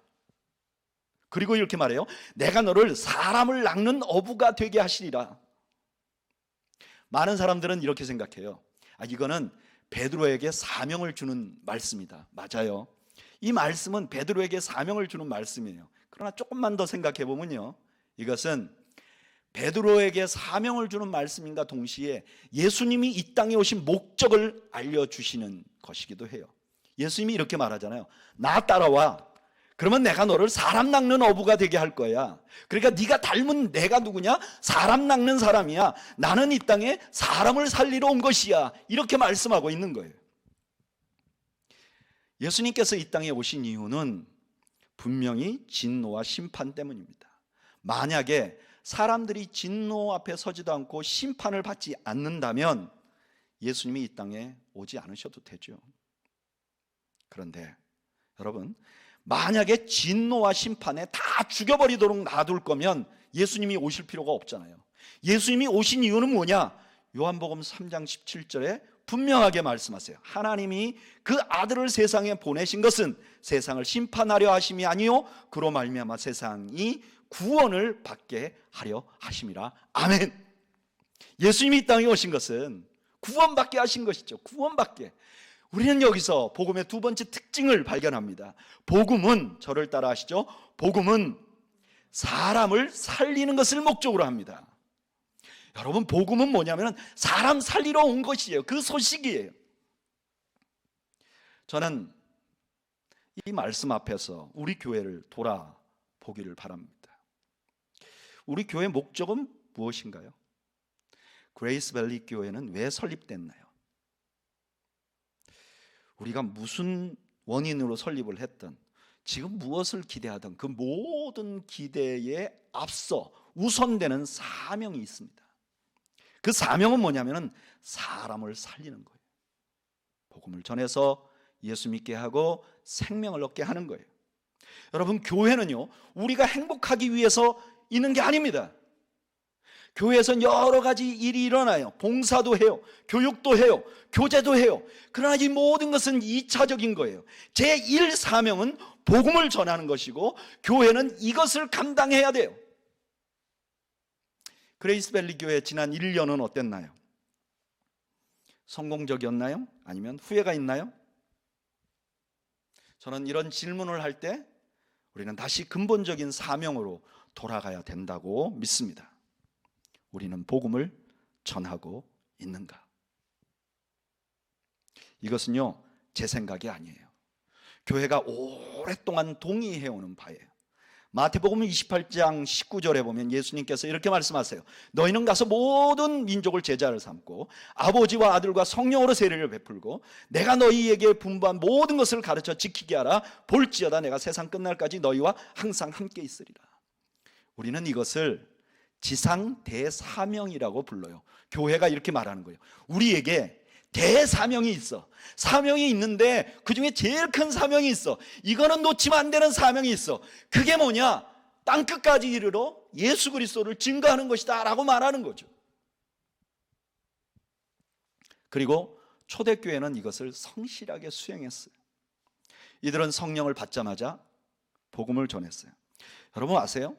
그리고 이렇게 말해요. 내가 너를 사람을 낚는 어부가 되게 하시리라. 많은 사람들은 이렇게 생각해요. 이거는 베드로에게 사명을 주는 말씀이다. 맞아요. 이 말씀은 베드로에게 사명을 주는 말씀이에요. 그러나 조금만 더 생각해 보면요, 이것은 베드로에게 사명을 주는 말씀인가 동시에 예수님이 이 땅에 오신 목적을 알려주시는 것이기도 해요. 예수님이 이렇게 말하잖아요. 나 따라와. 그러면 내가 너를 사람 낚는 어부가 되게 할 거야. 그러니까 네가 닮은 내가 누구냐? 사람 낚는 사람이야. 나는 이 땅에 사람을 살리러 온 것이야. 이렇게 말씀하고 있는 거예요. 예수님께서 이 땅에 오신 이유는 분명히 진노와 심판 때문입니다. 만약에 사람들이 진노 앞에 서지도 않고 심판을 받지 않는다면 예수님이 이 땅에 오지 않으셔도 되죠. 그런데 여러분, 만약에 진노와 심판에 다 죽여버리도록 놔둘 거면 예수님이 오실 필요가 없잖아요. 예수님이 오신 이유는 뭐냐? 요한복음 3장 17절에 분명하게 말씀하세요. 하나님이 그 아들을 세상에 보내신 것은 세상을 심판하려 하심이 아니요 그로 말미암아 세상이 구원을 받게 하려 하심이라. 아멘. 예수님이 이 땅에 오신 것은 구원받게 하신 것이죠. 구원받게. 우리는 여기서 복음의 두 번째 특징을 발견합니다. 복음은, 저를 따라 하시죠. 복음은 사람을 살리는 것을 목적으로 합니다. 여러분, 복음은 뭐냐면 사람 살리러 온 것이에요. 그 소식이에요. 저는 이 말씀 앞에서 우리 교회를 돌아보기를 바랍니다. 우리 교회 목적은 무엇인가요? 그레이스밸리 교회는 왜 설립됐나요? 우리가 무슨 원인으로 설립을 했든 지금 무엇을 기대하든 그 모든 기대에 앞서 우선되는 사명이 있습니다. 그 사명은 뭐냐면 사람을 살리는 거예요. 복음을 전해서 예수 믿게 하고 생명을 얻게 하는 거예요. 여러분, 교회는요, 우리가 행복하기 위해서 있는 게 아닙니다. 교회에선 여러 가지 일이 일어나요. 봉사도 해요. 교육도 해요. 교제도 해요. 그러나 이 모든 것은 2차적인 거예요. 제1 사명은 복음을 전하는 것이고 교회는 이것을 감당해야 돼요. 그레이스밸리 교회 지난 1년은 어땠나요? 성공적이었나요? 아니면 후회가 있나요? 저는 이런 질문을 할 때 우리는 다시 근본적인 사명으로 돌아가야 된다고 믿습니다. 우리는 복음을 전하고 있는가? 이것은요, 제 생각이 아니에요. 교회가 오랫동안 동의해오는 바예요. 마태복음 28장 19절에 보면 예수님께서 이렇게 말씀하세요. 너희는 가서 모든 민족을 제자를 삼고 아버지와 아들과 성령으로 세례를 베풀고 내가 너희에게 분부한 모든 것을 가르쳐 지키게 하라. 볼지어다 내가 세상 끝날까지 너희와 항상 함께 있으리라. 우리는 이것을 지상 대사명이라고 불러요. 교회가 이렇게 말하는 거예요. 우리에게 대사명이 있어. 사명이 있는데 그 중에 제일 큰 사명이 있어. 이거는 놓치면 안 되는 사명이 있어. 그게 뭐냐? 땅끝까지 이르러 예수 그리스도를 증거하는 것이다 라고 말하는 거죠. 그리고 초대교회는 이것을 성실하게 수행했어요. 이들은 성령을 받자마자 복음을 전했어요. 여러분 아세요?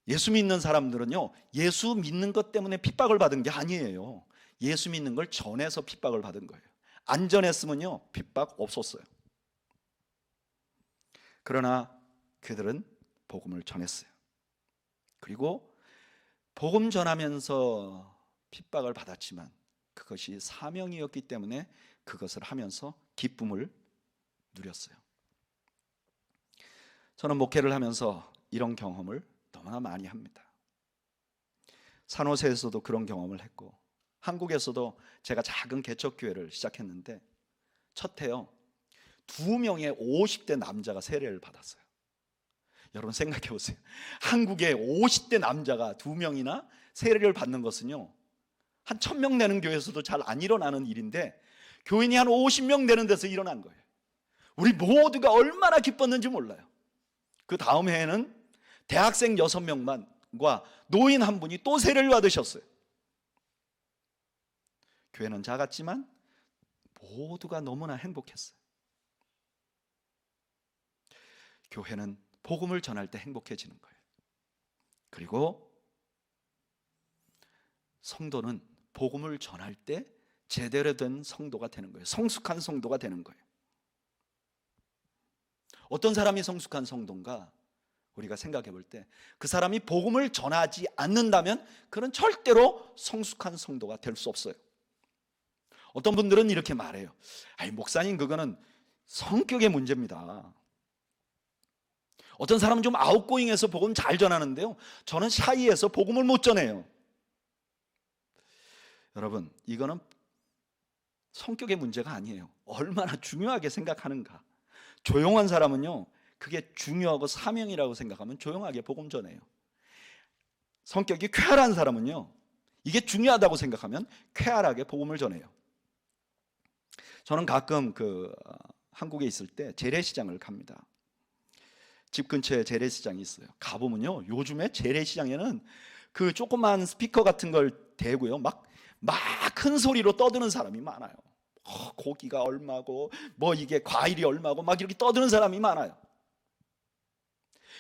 예수 믿는 사람들은요, 예수 믿는 것 때문에 핍박을 받은 게 아니에요. 예수 믿는 걸 전해서 핍박을 받은 거예요. 안 전했으면요, 핍박 없었어요. 그러나 그들은 복음을 전했어요. 그리고 복음 전하면서 핍박을 받았지만 그것이 사명이었기 때문에 그것을 하면서 기쁨을 누렸어요. 저는 목회를 하면서 이런 경험을 너무나 많이 합니다. 산호세에서도 그런 경험을 했고 한국에서도 제가 작은 개척교회를 시작했는데 첫 해요 2명의 50대 남자가 세례를 받았어요. 여러분 생각해 보세요. 한국에 50대 남자가 2명이나 세례를 받는 것은요 한 1000명 되는 교회에서도 잘 안 일어나는 일인데 교인이 한 50명 되는 데서 일어난 거예요. 우리 모두가 얼마나 기뻤는지 몰라요. 그 다음 해에는 대학생 6명만과 노인 한 분이 또 세례를 받으셨어요. 교회는 작았지만 모두가 너무나 행복했어요. 교회는 복음을 전할 때 행복해지는 거예요. 그리고 성도는 복음을 전할 때 제대로 된 성도가 되는 거예요. 성숙한 성도가 되는 거예요. 어떤 사람이 성숙한 성도인가? 우리가 생각해 볼 때 그 사람이 복음을 전하지 않는다면 그는 절대로 성숙한 성도가 될 수 없어요. 어떤 분들은 이렇게 말해요. 아니 목사님 그거는 성격의 문제입니다. 어떤 사람은 좀 아웃고잉해서 복음 잘 전하는데요 저는 샤이해서 복음을 못 전해요. 여러분 이거는 성격의 문제가 아니에요. 얼마나 중요하게 생각하는가. 조용한 사람은요 그게 중요하고 사명이라고 생각하면 조용하게 복음 전해요. 성격이 쾌활한 사람은요 이게 중요하다고 생각하면 쾌활하게 복음을 전해요. 저는 가끔 한국에 있을 때 재래시장을 갑니다. 집 근처에 재래시장이 있어요. 가보면요 요즘에 재래시장에는 그 조그만 스피커 같은 걸 대고요 막 큰 소리로 떠드는 사람이 많아요. 고기가 얼마고 뭐 이게 과일이 얼마고 막 이렇게 떠드는 사람이 많아요.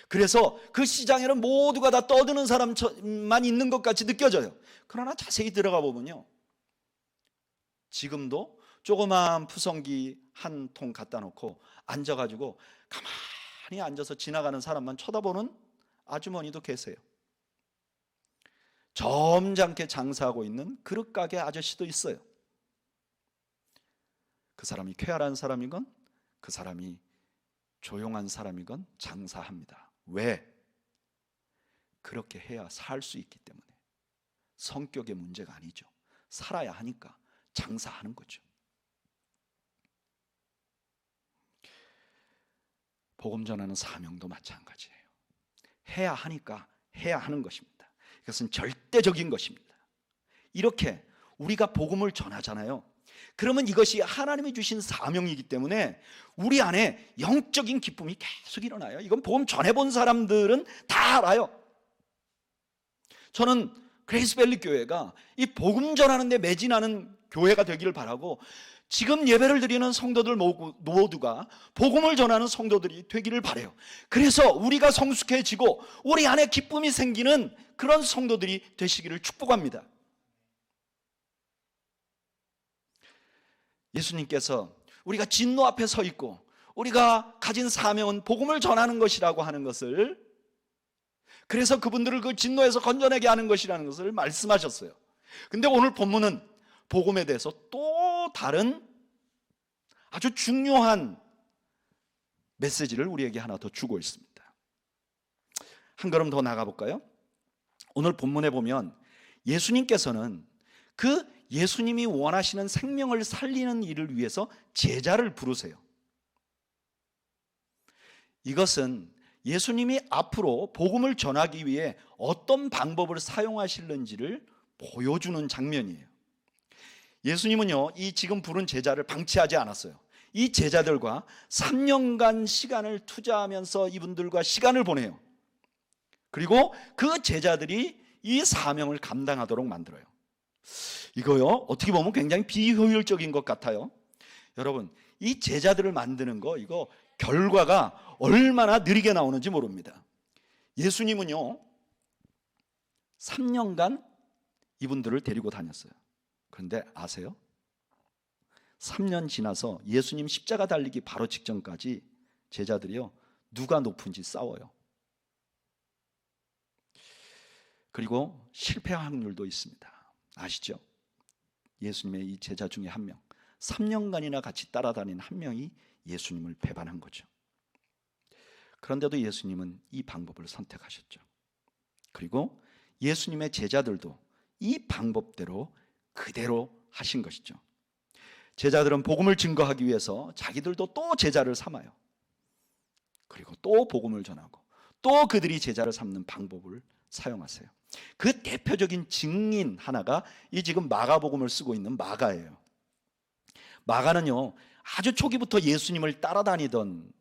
그래서 그 시장에는 모두가 다 떠드는 사람만 있는 것 같이 느껴져요. 그러나 자세히 들어가 보면요 지금도 조그만 푸성기 한 통 갖다 놓고 앉아가지고 가만히 앉아서 지나가는 사람만 쳐다보는 아주머니도 계세요. 점잖게 장사하고 있는 그릇가게 아저씨도 있어요. 그 사람이 쾌활한 사람이건 그 사람이 조용한 사람이건 장사합니다. 왜? 그렇게 해야 살 수 있기 때문에. 성격의 문제가 아니죠. 살아야 하니까 장사하는 거죠. 복음 전하는 사명도 마찬가지예요. 해야 하니까 해야 하는 것입니다. 이것은 절대적인 것입니다. 이렇게 우리가 복음을 전하잖아요. 그러면 이것이 하나님이 주신 사명이기 때문에 우리 안에 영적인 기쁨이 계속 일어나요. 이건 복음 전해본 사람들은 다 알아요. 저는 그레이스밸리 교회가 이 복음 전하는 데 매진하는 교회가 되기를 바라고 지금 예배를 드리는 성도들 모두가 복음을 전하는 성도들이 되기를 바라요. 그래서 우리가 성숙해지고 우리 안에 기쁨이 생기는 그런 성도들이 되시기를 축복합니다. 예수님께서 우리가 진노 앞에 서 있고 우리가 가진 사명은 복음을 전하는 것이라고 하는 것을, 그래서 그분들을 그 진노에서 건져내게 하는 것이라는 것을 말씀하셨어요. 근데 오늘 본문은 복음에 대해서 또 다른 아주 중요한 메시지를 우리에게 하나 더 주고 있습니다. 한 걸음 더 나가볼까요? 오늘 본문에 보면 예수님께서는 그 예수님이 원하시는 생명을 살리는 일을 위해서 제자를 부르세요. 이것은 예수님이 앞으로 복음을 전하기 위해 어떤 방법을 사용하실는지를 보여주는 장면이에요. 예수님은요, 이 지금 부른 제자를 방치하지 않았어요. 이 제자들과 3년간 시간을 투자하면서 이분들과 시간을 보내요. 그리고 그 제자들이 이 사명을 감당하도록 만들어요. 이거요, 어떻게 보면 굉장히 비효율적인 것 같아요. 여러분, 이 제자들을 만드는 거, 이거 결과가 얼마나 느리게 나오는지 모릅니다. 예수님은요, 3년간 이분들을 데리고 다녔어요. 그런데 아세요? 3년 지나서 예수님 십자가 달리기 바로 직전까지 제자들이요, 누가 높은지 싸워요. 그리고 실패 확률도 있습니다. 아시죠? 예수님의 이 제자 중에 한 명, 3년간이나 같이 따라다닌 한 명이 예수님을 배반한 거죠. 그런데도 예수님은 이 방법을 선택하셨죠. 그리고 예수님의 제자들도 이 방법대로 그대로 하신 것이죠. 제자들은 복음을 증거하기 위해서 자기들도 또 제자를 삼아요. 그리고 또 복음을 전하고 또 그들이 제자를 삼는 방법을 사용하세요. 그 대표적인 증인 하나가 이 지금 마가복음을 쓰고 있는 마가예요. 마가는요, 아주 초기부터 예수님을 따라다니던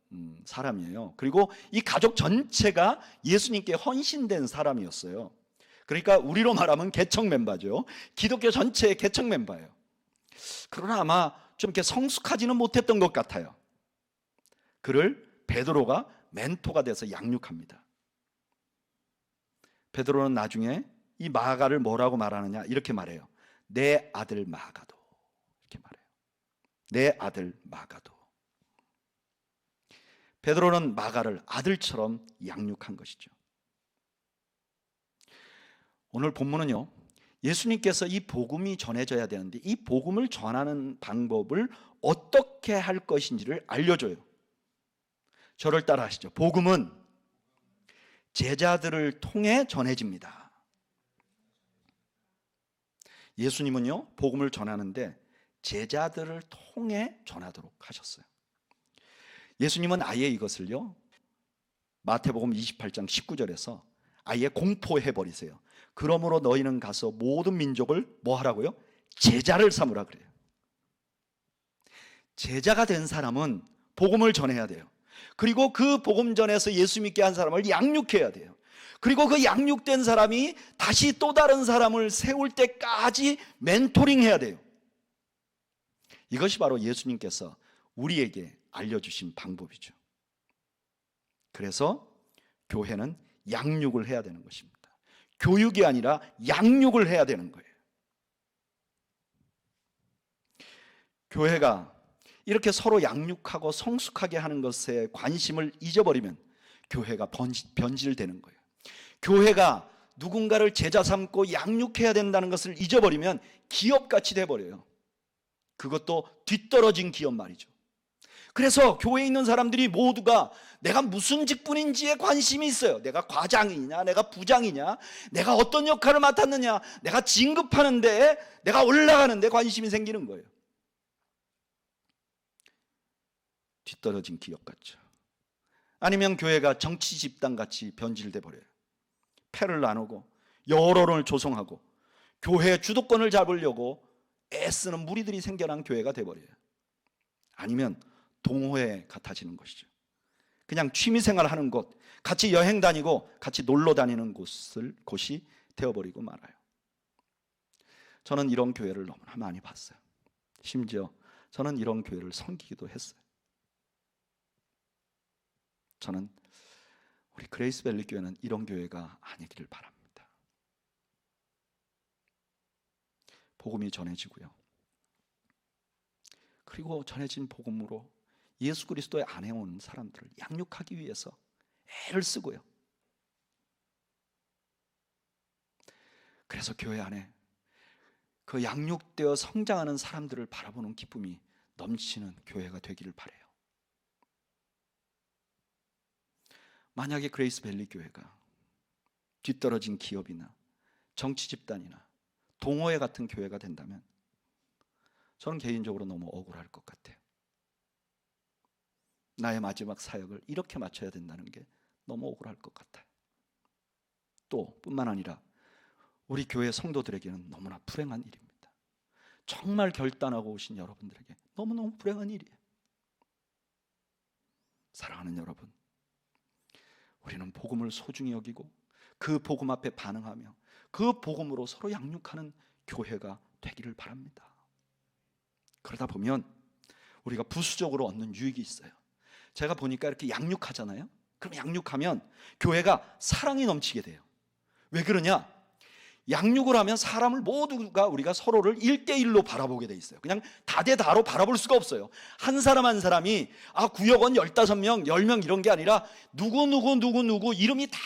사람이에요. 그리고 이 가족 전체가 예수님께 헌신된 사람이었어요. 그러니까 우리로 말하면 개척 멤버죠. 기독교 전체의 개척 멤버예요. 그러나 아마 좀 이렇게 성숙하지는 못했던 것 같아요. 그를 베드로가 멘토가 돼서 양육합니다. 베드로는 나중에 이 마가를 뭐라고 말하느냐, 이렇게 말해요. 내 아들 마가도, 이렇게 말해요. 내 아들 마가도. 베드로는 마가를 아들처럼 양육한 것이죠. 오늘 본문은요, 예수님께서 이 복음이 전해져야 되는데 이 복음을 전하는 방법을 어떻게 할 것인지를 알려줘요. 저를 따라 하시죠. 복음은 제자들을 통해 전해집니다. 예수님은요, 복음을 전하는데 제자들을 통해 전하도록 하셨어요. 예수님은 아예 이것을요, 마태복음 28장 19절에서 아예 공포해 버리세요. 그러므로 너희는 가서 모든 민족을 뭐 하라고요? 제자를 삼으라 그래요. 제자가 된 사람은 복음을 전해야 돼요. 그리고 그 복음 전에서 예수 믿게 한 사람을 양육해야 돼요. 그리고 그 양육된 사람이 다시 또 다른 사람을 세울 때까지 멘토링 해야 돼요. 이것이 바로 예수님께서 우리에게 알려주신 방법이죠. 그래서 교회는 양육을 해야 되는 것입니다. 교육이 아니라 양육을 해야 되는 거예요. 교회가 이렇게 서로 양육하고 성숙하게 하는 것에 관심을 잊어버리면 교회가 변질되는 거예요. 교회가 누군가를 제자 삼고 양육해야 된다는 것을 잊어버리면 기업같이 돼버려요. 그것도 뒤떨어진 기업 말이죠. 그래서 교회에 있는 사람들이 모두가 내가 무슨 직분인지에 관심이 있어요. 내가 과장이냐, 내가 부장이냐, 내가 어떤 역할을 맡았느냐, 내가 진급하는데, 내가 올라가는데 관심이 생기는 거예요. 뒤떨어진 기업 같죠. 아니면 교회가 정치 집단 같이 변질돼 버려요. 패를 나누고 여론을 조성하고 교회의 주도권을 잡으려고 애쓰는 무리들이 생겨난 교회가 돼 버려요. 아니면 동호회 같아지는 것이죠. 그냥 취미생활 하는 곳, 같이 여행 다니고 같이 놀러 다니는 곳이 되어버리고 말아요. 저는 이런 교회를 너무나 많이 봤어요. 심지어 저는 이런 교회를 섬기기도 했어요. 저는 우리 그레이스밸리 교회는 이런 교회가 아니기를 바랍니다. 복음이 전해지고요. 그리고 전해진 복음으로 예수 그리스도의 안에 온 사람들을 양육하기 위해서 애를 쓰고요. 그래서 교회 안에 그 양육되어 성장하는 사람들을 바라보는 기쁨이 넘치는 교회가 되기를 바라요. 만약에 그레이스밸리 교회가 뒤떨어진 기업이나 정치 집단이나 동호회 같은 교회가 된다면 저는 개인적으로 너무 억울할 것 같아요. 나의 마지막 사역을 이렇게 마쳐야 된다는 게 너무 억울할 것 같아요. 또 뿐만 아니라 우리 교회 성도들에게는 너무나 불행한 일입니다. 정말 결단하고 오신 여러분들에게 너무너무 불행한 일이에요. 사랑하는 여러분, 우리는 복음을 소중히 여기고 그 복음 앞에 반응하며 그 복음으로 서로 양육하는 교회가 되기를 바랍니다. 그러다 보면 우리가 부수적으로 얻는 유익이 있어요. 제가 보니까 이렇게 양육하잖아요. 그럼 양육하면 교회가 사랑이 넘치게 돼요. 왜 그러냐? 양육을 하면 사람을 모두가 우리가 서로를 1대1로 바라보게 돼 있어요. 그냥 다대다로 바라볼 수가 없어요. 한 사람 한 사람이 구역원 15명, 10명 이런 게 아니라 누구 이름이 다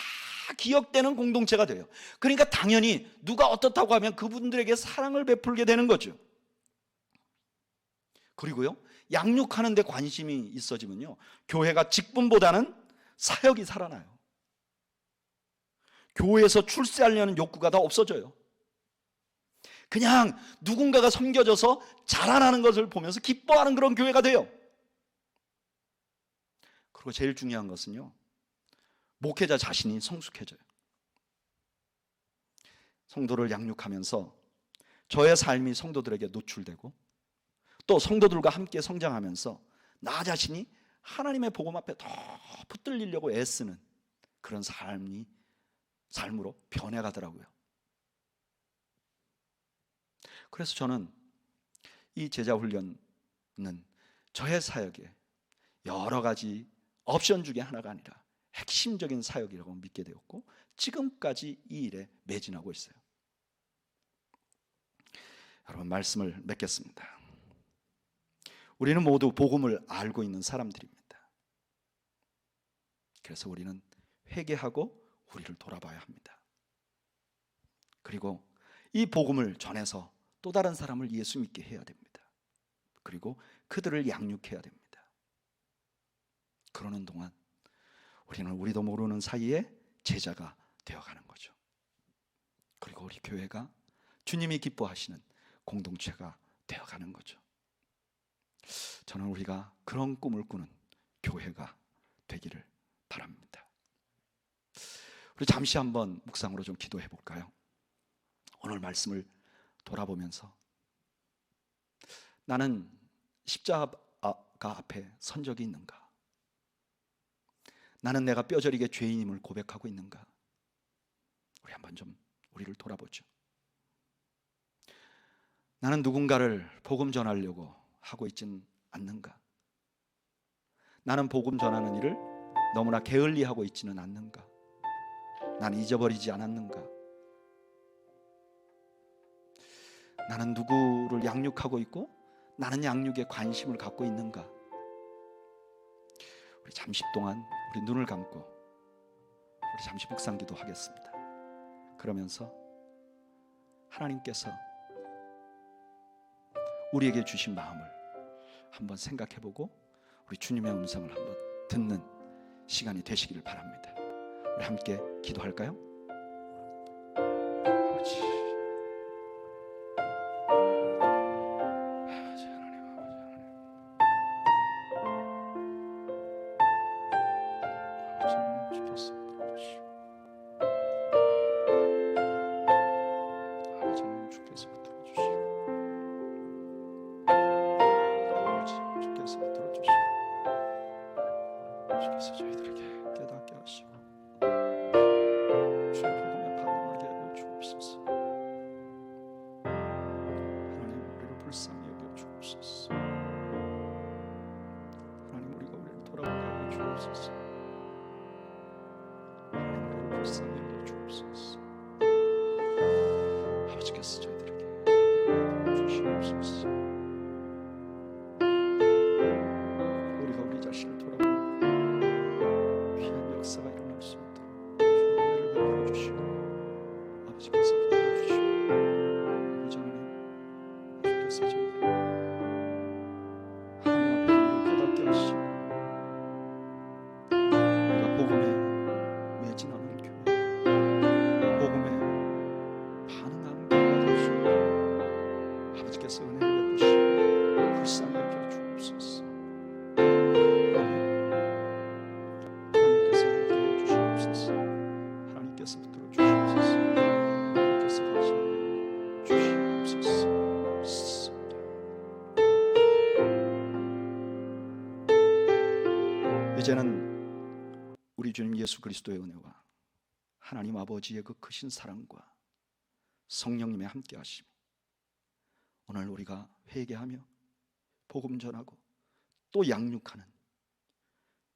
기억되는 공동체가 돼요. 그러니까 당연히 누가 어떻다고 하면 그분들에게 사랑을 베풀게 되는 거죠. 그리고요, 양육하는 데 관심이 있어지면요, 교회가 직분보다는 사역이 살아나요. 교회에서 출세하려는 욕구가 다 없어져요. 그냥 누군가가 섬겨져서 자라나는 것을 보면서 기뻐하는 그런 교회가 돼요. 그리고 제일 중요한 것은요, 목회자 자신이 성숙해져요. 성도를 양육하면서 저의 삶이 성도들에게 노출되고 또 성도들과 함께 성장하면서 나 자신이 하나님의 복음 앞에 더 붙들리려고 애쓰는 그런 삶으로 변해가더라고요. 그래서 저는 이 제자훈련은 저의 사역에 여러 가지 옵션 중에 하나가 아니라 핵심적인 사역이라고 믿게 되었고 지금까지 이 일에 매진하고 있어요. 여러분, 말씀을 맺겠습니다. 우리는 모두 복음을 알고 있는 사람들입니다. 그래서 우리는 회개하고 우리를 돌아봐야 합니다. 그리고 이 복음을 전해서 또 다른 사람을 예수 믿게 해야 됩니다. 그리고 그들을 양육해야 됩니다. 그러는 동안 우리는 우리도 모르는 사이에 제자가 되어가는 거죠. 그리고 우리 교회가 주님이 기뻐하시는 공동체가 되어가는 거죠. 저는 우리가 그런 꿈을 꾸는 교회가 되기를 바랍니다. 우리 잠시 한번 묵상으로 좀 기도해 볼까요? 오늘 말씀을 돌아보면서 나는 십자가 앞에 선 적이 있는가? 나는 내가 뼈저리게 죄인임을 고백하고 있는가? 우리 한번 좀 우리를 돌아보죠. 나는 누군가를 복음 전하려고 하고 있지는 않는가? 나는 복음 전하는 일을 너무나 게을리하고 있지는 않는가? 나는 잊어버리지 않았는가? 나는 누구를 양육하고 있고 나는 양육에 관심을 갖고 있는가? 우리 잠시 동안 우리 눈을 감고 우리 잠시 묵상기도 하겠습니다. 그러면서 하나님께서 우리에게 주신 마음을 한번 생각해보고 우리 주님의 음성을 한번 듣는 시간이 되시기를 바랍니다. 우리 함께 기도할까요? 아버지, 하나님 주께서 들어주시오. 아버지 하나님 주께서 들어주시오. 아버지 주께서 들어주시오. 주께서 저희들에게 깨닫게 하시고 주의 복음에 반응하게 하여 주옵소서. 하나님, 우리를 불쌍히 여겨 주옵소서. 주옵소서. 하나님 우리를 불쌍히 여겨 주옵소서. 아버지께서 저희들에게 주시옵소서. 우리가 우리 자신을 돌아보는 귀한 역사가 일어날 수 있도록 주님을 베풀어 주시고 아버지께서 베풀어 주시고 아버지 하나님 주께서 저희들 하나님 앞에 우리를 깨닫게 하시고 우리가 복음에 매진하는 교회, 복음에 반응하는 교회가 될 수 있도록 아버지께서 은혜를 베푸시고 불쌍히 여겨 주옵소서. 하나님께서 함께해 주시옵소서. 하나님께서 붙들어 주시옵소서. 하나님께서 가르쳐 주시옵소서. 이제는 우리 주님 예수 그리스도의 은혜와 하나님 아버지의 그 크신 사랑과 성령님의 함께 하심, 오늘 우리가 회개하며 복음 전하고 또 양육하는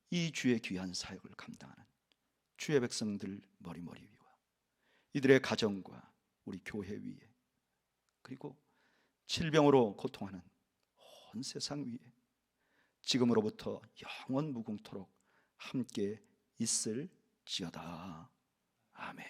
이 주의 귀한 사역을 감당하는 주의 백성들 머리머리 위와 이들의 가정과 우리 교회 위에, 그리고 질병으로 고통하는 온 세상 위에 지금으로부터 영원 무궁토록 함께 있을지어다. 아멘.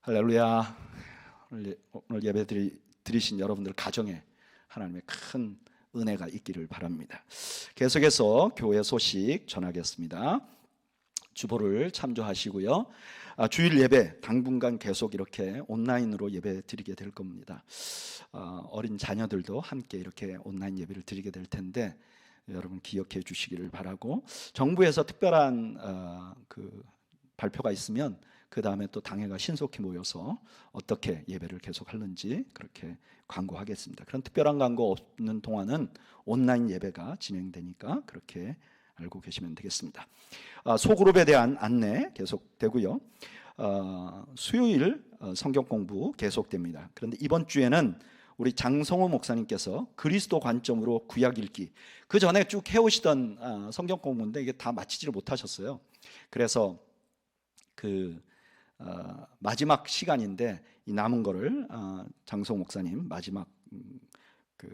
할렐루야. 오늘 예배 드리신 여러분들 가정에 하나님의 큰 은혜가 있기를 바랍니다. 계속해서 교회 소식 전하겠습니다. 주보를 참조하시고요. 주일 예배 당분간 계속 이렇게 온라인으로 예배 드리게 될 겁니다. 어린 자녀들도 함께 이렇게 온라인 예배를 드리게 될 텐데 여러분 기억해 주시기를 바라고, 정부에서 특별한 그 발표가 있으면 그 다음에 또 당회가 신속히 모여서 어떻게 예배를 계속하는지 그렇게 광고하겠습니다. 그런 특별한 광고 없는 동안은 온라인 예배가 진행되니까 그렇게 알고 계시면 되겠습니다. 소그룹에 대한 안내 계속되고요. 수요일 성경 공부 계속됩니다. 그런데 이번 주에는 우리 장성호 목사님께서 그리스도 관점으로 구약 읽기, 그 전에 쭉 해오시던 성경 공부인데 이게 다 마치지를 못하셨어요. 그래서 그 마지막 시간인데 이 남은 거를 장성 목사님 마지막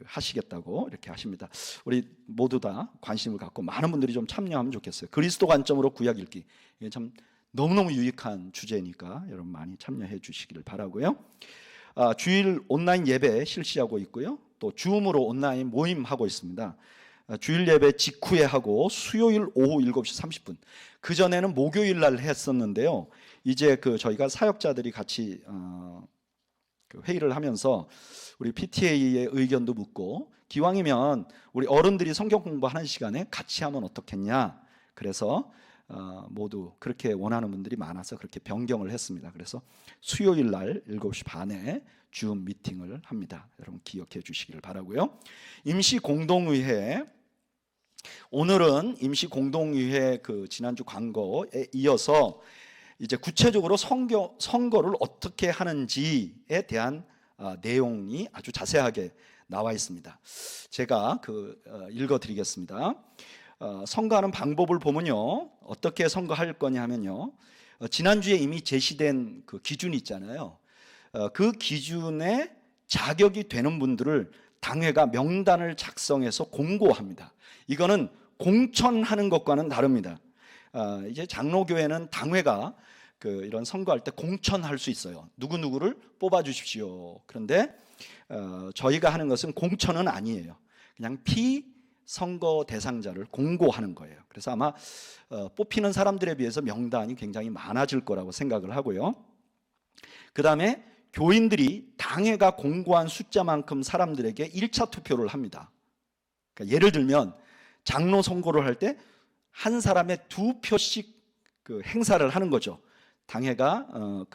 하시겠다고 이렇게 하십니다. 우리 모두 다 관심을 갖고 많은 분들이 좀 참여하면 좋겠어요. 그리스도 관점으로 구약 읽기, 이게 참 너무너무 유익한 주제니까 여러분 많이 참여해 주시기를 바라고요. 주일 온라인 예배 실시하고 있고요. 또 줌으로 온라인 모임하고 있습니다. 주일 예배 직후에 하고 수요일 오후 7시 30분. 그전에는 목요일 날 했었는데요. 이제 저희가 사역자들이 같이 회의를 하면서 우리 PTA의 의견도 묻고, 기왕이면 우리 어른들이 성경 공부하는 시간에 같이 하면 어떻겠냐. 그래서 모두 그렇게 원하는 분들이 많아서 그렇게 변경을 했습니다. 그래서 수요일 날 7시 반에 줌 미팅을 합니다. 여러분 기억해 주시기를 바라고요. 임시 공동의회, 오늘은 임시 공동의회 지난주 광고에 이어서 이제 구체적으로 선거를 어떻게 하는지에 대한 내용이 아주 자세하게 나와 있습니다. 제가 읽어드리겠습니다. 선거하는 방법을 보면요, 어떻게 선거할 거냐 하면요, 지난주에 이미 제시된 그 기준이 있잖아요. 그 기준에 자격이 되는 분들을 당회가 명단을 작성해서 공고합니다. 이거는 공천하는 것과는 다릅니다. 이제 장로교회는 당회가 이런 선거할 때 공천할 수 있어요. 누구누구를 뽑아주십시오. 그런데 저희가 하는 것은 공천은 아니에요. 그냥 피선거 대상자를 공고하는 거예요. 그래서 아마 뽑히는 사람들에 비해서 명단이 굉장히 많아질 거라고 생각을 하고요. 그 다음에 교인들이 당회가 공고한 숫자만큼 사람들에게 1차 투표를 합니다. 그러니까 예를 들면 장로 선거를 할 때 한 사람의 2표씩 행사를 하는 거죠. 당회가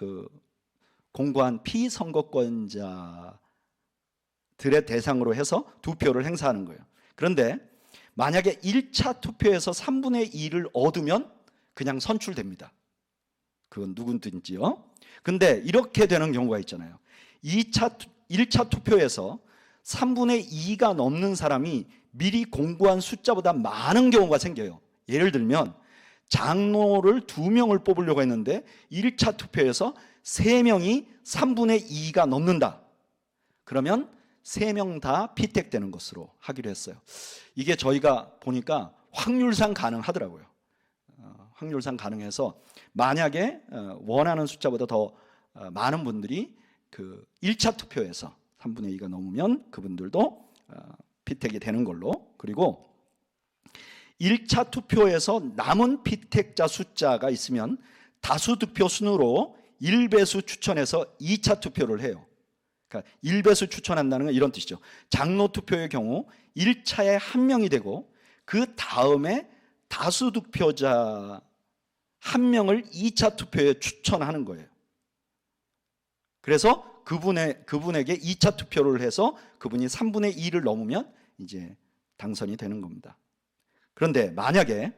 공고한 피선거권자들을 들의 대상으로 해서 2표를 행사하는 거예요. 그런데 만약에 1차 투표에서 3분의 2를 얻으면 그냥 선출됩니다. 그건 누구든지요. 근데 이렇게 되는 경우가 있잖아요. 1차 투표에서 3분의 2가 넘는 사람이 미리 공부한 숫자보다 많은 경우가 생겨요. 예를 들면 장로를 2명을 뽑으려고 했는데 1차 투표에서 3명이 3분의 2가 넘는다. 그러면 3명 다 피택되는 것으로 하기로 했어요. 이게 저희가 보니까 확률상 가능하더라고요. 확률상 가능해서 만약에 원하는 숫자보다 더 많은 분들이 그 1차 투표에서 3분의 2가 넘으면 그분들도 피택이 되는 걸로. 그리고 1차 투표에서 남은 피택자 숫자가 있으면 다수 득표 순으로 1배수 추천해서 2차 투표를 해요. 그러니까 1배수 추천한다는 건 이런 뜻이죠. 장로 투표의 경우 1차에 1명이 되고 그 다음에 다수 득표자 1명을 2차 투표에 추천하는 거예요. 그래서 그분에게 2차 투표를 해서 그분이 3분의 2를 넘으면 이제 당선이 되는 겁니다. 그런데 만약에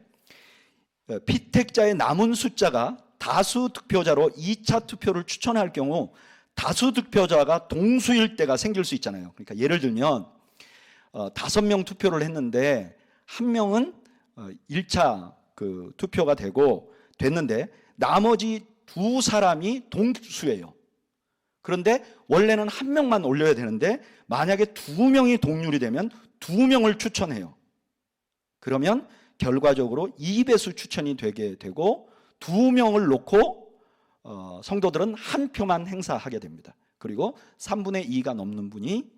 피택자의 남은 숫자가 다수 득표자로 2차 투표를 추천할 경우 다수 득표자가 동수일 때가 생길 수 있잖아요. 그러니까 예를 들면 5명 투표를 했는데 1명은 1차 그 투표가 됐는데 나머지 2사람이 동수예요. 그런데 원래는 1명만 올려야 되는데 만약에 2명이 동률이 되면 2명을 추천해요. 그러면 결과적으로 2배수 추천이 되게 되고 2명을 놓고 성도들은 1표만 행사하게 됩니다. 그리고 3분의 2가 넘는 분이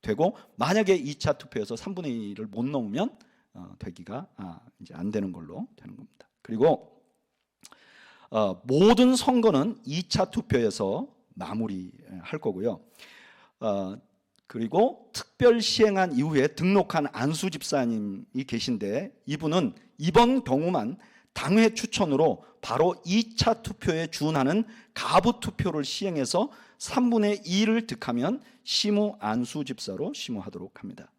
되고 만약에 2차 투표에서 3분의 2를 못 넘으면 되기가 이제 안 되는 걸로 되는 겁니다. 그리고 모든 선거는 2차 투표에서 마무리할 거고요. 그리고 특별 시행한 이후에 등록한 안수 집사님이 계신데 이분은 이번 경우만 당회 추천으로 바로 2차 투표에 준하는 가부 투표를 시행해서 3분의 2를 득하면 시무 안수 집사로 시무하도록 합니다.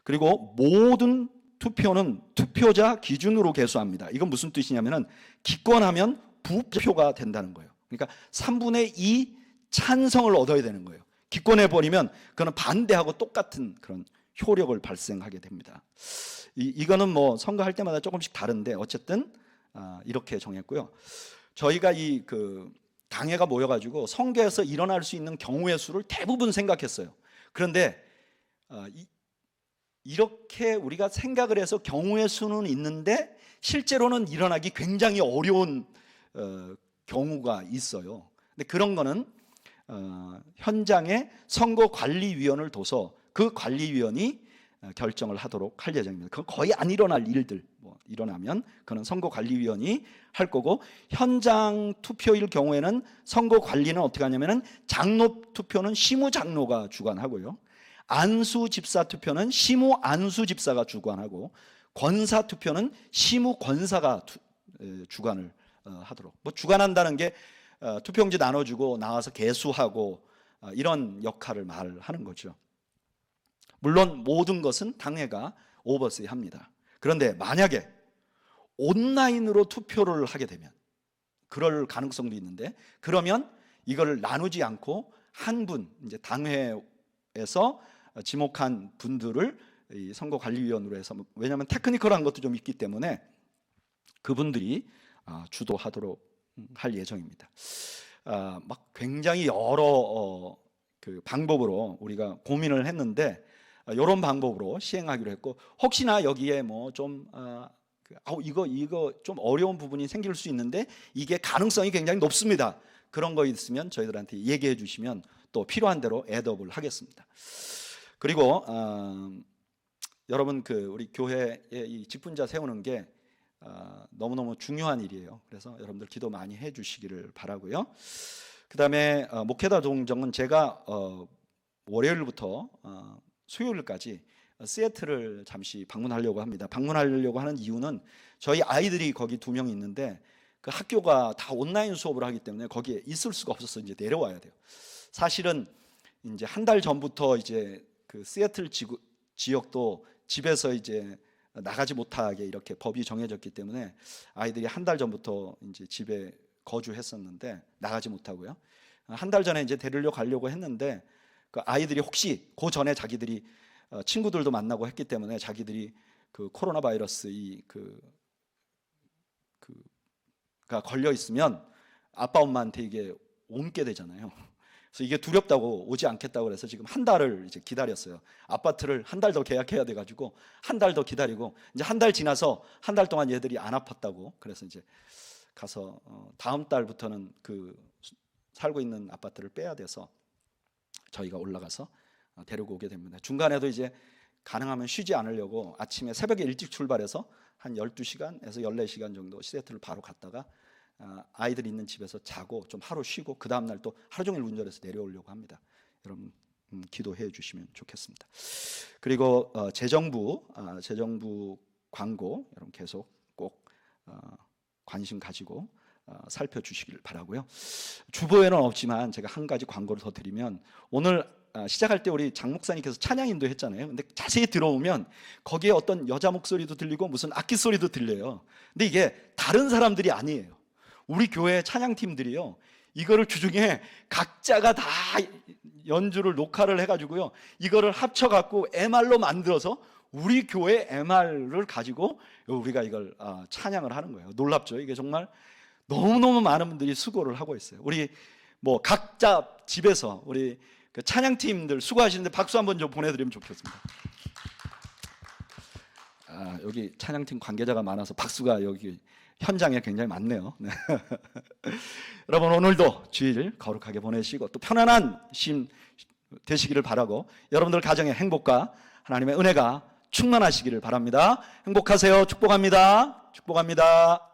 그리고 모든 투표는 투표자 기준으로 개수합니다. 이건 무슨 뜻이냐면은 기권하면 부표가 된다는 거예요. 그러니까 3분의 2 찬성을 얻어야 되는 거예요. 기권해버리면 그거는 반대하고 똑같은 그런 효력을 발생하게 됩니다. 이거는 뭐 선거할 때마다 조금씩 다른데 어쨌든 이렇게 정했고요. 저희가 그 당회가 모여가지고 선거에서 일어날 수 있는 경우의 수를 대부분 생각했어요. 그런데 이렇게 우리가 생각을 해서 경우의 수는 있는데 실제로는 일어나기 굉장히 어려운 경우가 있어요. 근데 그런 거는 현장에 선거관리위원을 둬서 그 관리위원이 결정을 하도록 할 예정입니다. 그건 거의 안 일어날 일들, 일어나면 그는 선거관리위원이 할 거고, 현장 투표일 경우에는 선거관리는 어떻게 하냐면은 장로 투표는 시무장로가 주관하고요, 안수 집사 투표는 시무 안수 집사가 주관하고, 권사 투표는 시무 권사가 주관을 하도록. 주관한다는 게 투표용지 나눠주고 나와서 개수하고 이런 역할을 말하는 거죠. 물론 모든 것은 당회가 오버세이 합니다. 그런데 만약에 온라인으로 투표를 하게 되면, 그럴 가능성도 있는데, 그러면 이걸 나누지 않고 한 분, 이제 당회에서 지목한 분들을 이 선거관리위원으로 해서, 왜냐하면 테크니컬한 것도 좀 있기 때문에 그분들이 주도하도록 할 예정입니다. 막 굉장히 여러 그 방법으로 우리가 고민을 했는데 이런 방법으로 시행하기로 했고, 혹시나 여기에 뭐 좀 이거 좀 어려운 부분이 생길 수 있는데 이게 가능성이 굉장히 높습니다, 그런 거 있으면 저희들한테 얘기해 주시면 또 필요한 대로 애드업을 하겠습니다. 그리고 여러분, 우리 교회에 이 직분자 세우는 게 너무너무 중요한 일이에요. 그래서 여러분들 기도 많이 해 주시기를 바라고요. 그 다음에 목회자 동정은 제가 월요일부터 수요일까지 시애틀을 잠시 방문하려고 합니다. 방문하려고 하는 이유는 저희 아이들이 거기 2명 있는데 그 학교가 다 온라인 수업을 하기 때문에 거기에 있을 수가 없어서 이제 내려와야 돼요. 사실은 이제 한 달 전부터 이제 그 시애틀 지역도 집에서 이제 나가지 못하게 이렇게 법이 정해졌기 때문에 아이들이 한 달 전부터 이제 집에 거주했었는데 나가지 못하고요. 한 달 전에 이제 데리러 가려고 했는데 그 아이들이 혹시 그 전에 자기들이 친구들도 만나고 했기 때문에 자기들이 그 코로나 바이러스 가 걸려 있으면 아빠 엄마한테 이게 옮게 되잖아요. 그래서 이게 두렵다고 오지 않겠다고 그래서 지금 한 달을 이제 기다렸어요. 아파트를 한 달 더 계약해야 돼 가지고 한 달 더 기다리고 이제 한 달 지나서 한 달 동안 얘들이 안 아팠다고 그래서 이제 가서 다음 달부터는 그 살고 있는 아파트를 빼야 돼서 저희가 올라가서 데리고 오게 됩니다. 중간에도 이제 가능하면 쉬지 않으려고 아침에 새벽에 일찍 출발해서 한 12시간에서 14시간 정도 시애틀을 바로 갔다가 아이들 있는 집에서 자고 좀 하루 쉬고 그 다음 날 또 하루 종일 운전해서 내려오려고 합니다. 여러분 기도해 주시면 좋겠습니다. 그리고 재정부 광고 여러분 계속 꼭 관심 가지고 살펴주시길 바라고요. 주보에는 없지만 제가 한 가지 광고를 더 드리면 오늘 시작할 때 우리 장 목사님께서 찬양 인도했잖아요. 근데 자세히 들어오면 거기에 어떤 여자 목소리도 들리고 무슨 악기 소리도 들려요. 근데 이게 다른 사람들이 아니에요. 우리 교회 찬양팀들이요. 이거를 주중에 각자가 다 연주를 녹화를 해가지고요. 이거를 합쳐갖고 MR로 만들어서 우리 교회 MR을 가지고 우리가 이걸 찬양을 하는 거예요. 놀랍죠? 이게 정말 너무너무 많은 분들이 수고를 하고 있어요. 우리 뭐 각자 집에서 우리 그 찬양팀들 수고하시는데 박수 한번 좀 보내드리면 좋겠습니다. 여기 찬양팀 관계자가 많아서 박수가 여기 현장에 굉장히 많네요. 네. 여러분 오늘도 주일 거룩하게 보내시고 또 편안한 쉼 되시기를 바라고 여러분들 가정의 행복과 하나님의 은혜가 충만하시기를 바랍니다. 행복하세요. 축복합니다. 축복합니다.